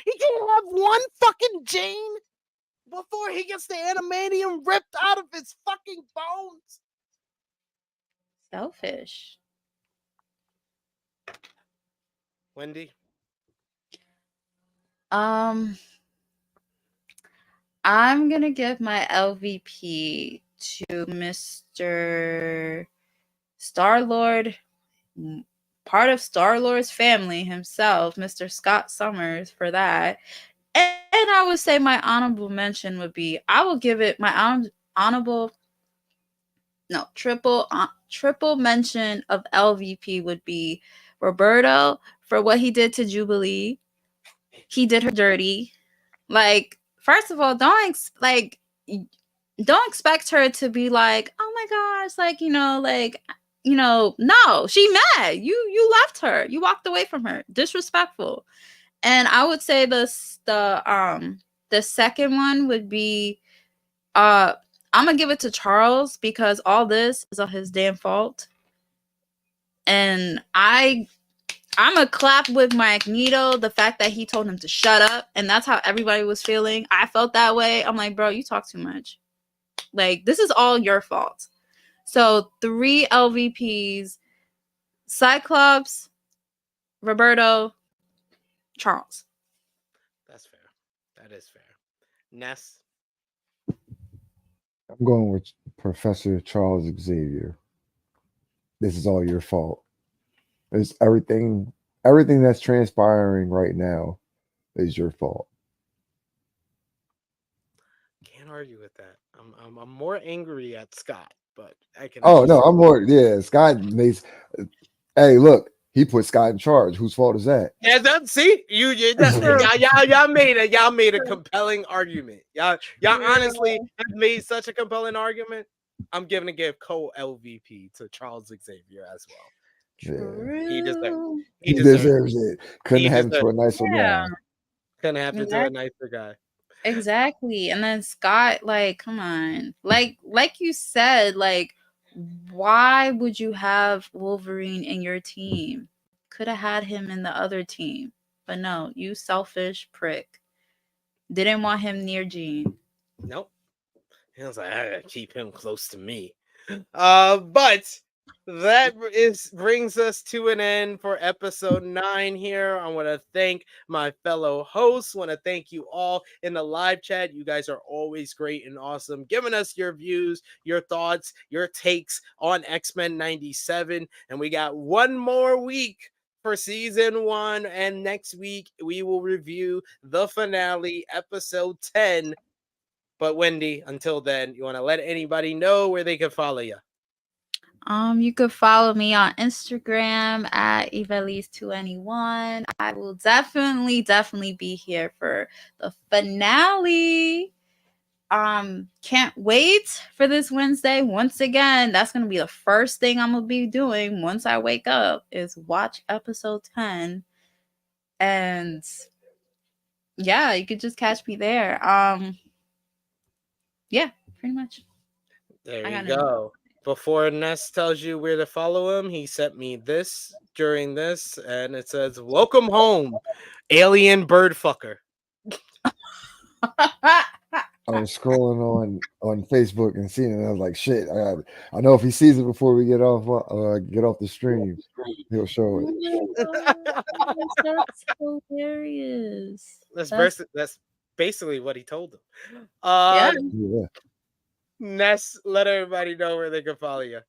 He can't have one fucking gene before he gets the adamantium ripped out of his fucking bones. Selfish. Wendy? I'm gonna give my LVP to Mr. Star-Lord, part of Star-Lord's family himself, Mr. Scott Summers, for that. And I would say my honorable mention would be, I will give it my triple mention of LVP would be Roberto for what he did to Jubilee. He did her dirty. Like, first of all, don't expect her to be like, oh my gosh, no, she mad. You left her. You walked away from her. Disrespectful. And I would say the second one would be I'm gonna give it to Charles because all this is on his damn fault. And I'm a clap with Magneto, the fact that he told him to shut up, and that's how everybody was feeling. I felt that way. I'm like, bro, you talk too much. Like, this is all your fault. So 3 LVPs: Cyclops, Roberto, Charles. That's fair. That is fair. Ness? I'm going with Professor Charles Xavier. This is all your fault. It's everything that's transpiring right now is your fault. Can't argue with that. I'm more angry at Scott, but I can. Oh no, I'm more. Yeah, Scott makes. Hey, look, he put Scott in charge. Whose fault is that? Yeah, see, y'all made a compelling argument. Y'all honestly have made such a compelling argument. I'm giving a give co-LVP to Charles Xavier as well. Yeah. He deserves it. Couldn't have him to a nicer guy. Couldn't happen to a nicer guy. Exactly. And then Scott, like, come on. Like you said, like, why would you have Wolverine in your team? Could have had him in the other team. But no, you selfish prick. Didn't want him near Jean. Nope. He was like, I gotta keep him close to me. But that brings us to an end for episode 9 here. I want to thank my fellow hosts. Want to thank you all in the live chat. You guys are always great and awesome, giving us your views, your thoughts, your takes on X-Men 97. And we got one more week for season 1, and next week we will review the finale, episode 10. But Wendy, until then, you want to let anybody know where they can follow you? You could follow me on Instagram at Evelise2anyone. I will definitely be here for the finale. Can't wait for this Wednesday. Once again, that's gonna be the first thing I'm gonna be doing once I wake up is watch episode 10. And yeah, you could just catch me there. Yeah, pretty much. There you go. Before Ness tells you where to follow him, he sent me this during this, and it says, "Welcome home, alien bird fucker." I was scrolling on Facebook and seeing it. And I was like, "Shit! I know if he sees it before we get off the stream, he'll show it." That's hilarious. That's basically what he told them. Yeah. Ness, let everybody know where they can follow you.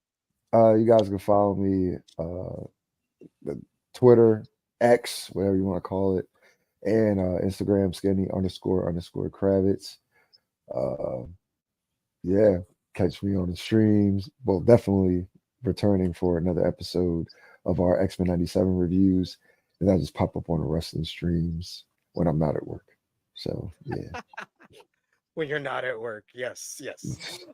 You guys can follow me the Twitter, X, whatever you want to call it, and Instagram skinny__Kravitz. Yeah, catch me on the streams. Well, definitely returning for another episode of our X-Men 97 reviews, and I just pop up on the wrestling streams when I'm not at work. So yeah. When you're not at work, yes.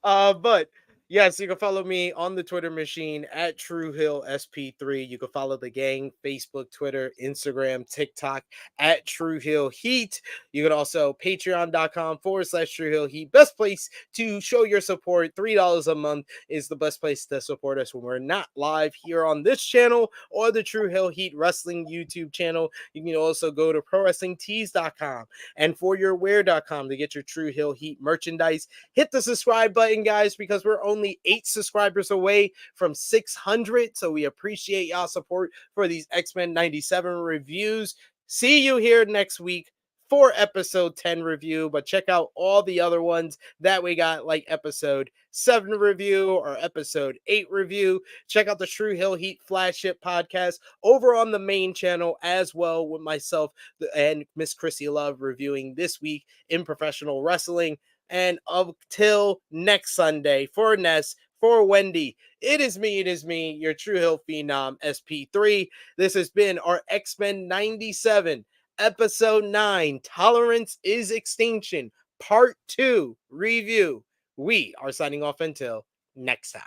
But Yes, you can follow me on the Twitter machine at TrueHillSP3. You can follow the gang, Facebook, Twitter, Instagram, TikTok at True Hill Heat. You can also patreon.com/True Hill Heat. Best place to show your support. $3 a month is the best place to support us when we're not live here on this channel or the True Hill Heat Wrestling YouTube channel. You can also go to ProWrestlingTees.com and ForYourWear.com to get your True Hill Heat merchandise. Hit the subscribe button, guys, because we're only 8 subscribers away from 600. So we appreciate y'all support for these X-Men 97 reviews. See you here next week for episode 10 review, but check out all the other ones that we got, like episode 7 review or episode 8 review. Check out the True Hill Heat Flagship podcast over on the main channel as well, with myself and Miss Chrissy Love reviewing this week in professional wrestling. And until next Sunday, for Ness, for Wendy, it is me, your True Hill Phenom SP3. This has been our X-Men 97, Episode 9, Tolerance is Extinction, Part 2 review. We are signing off until next time.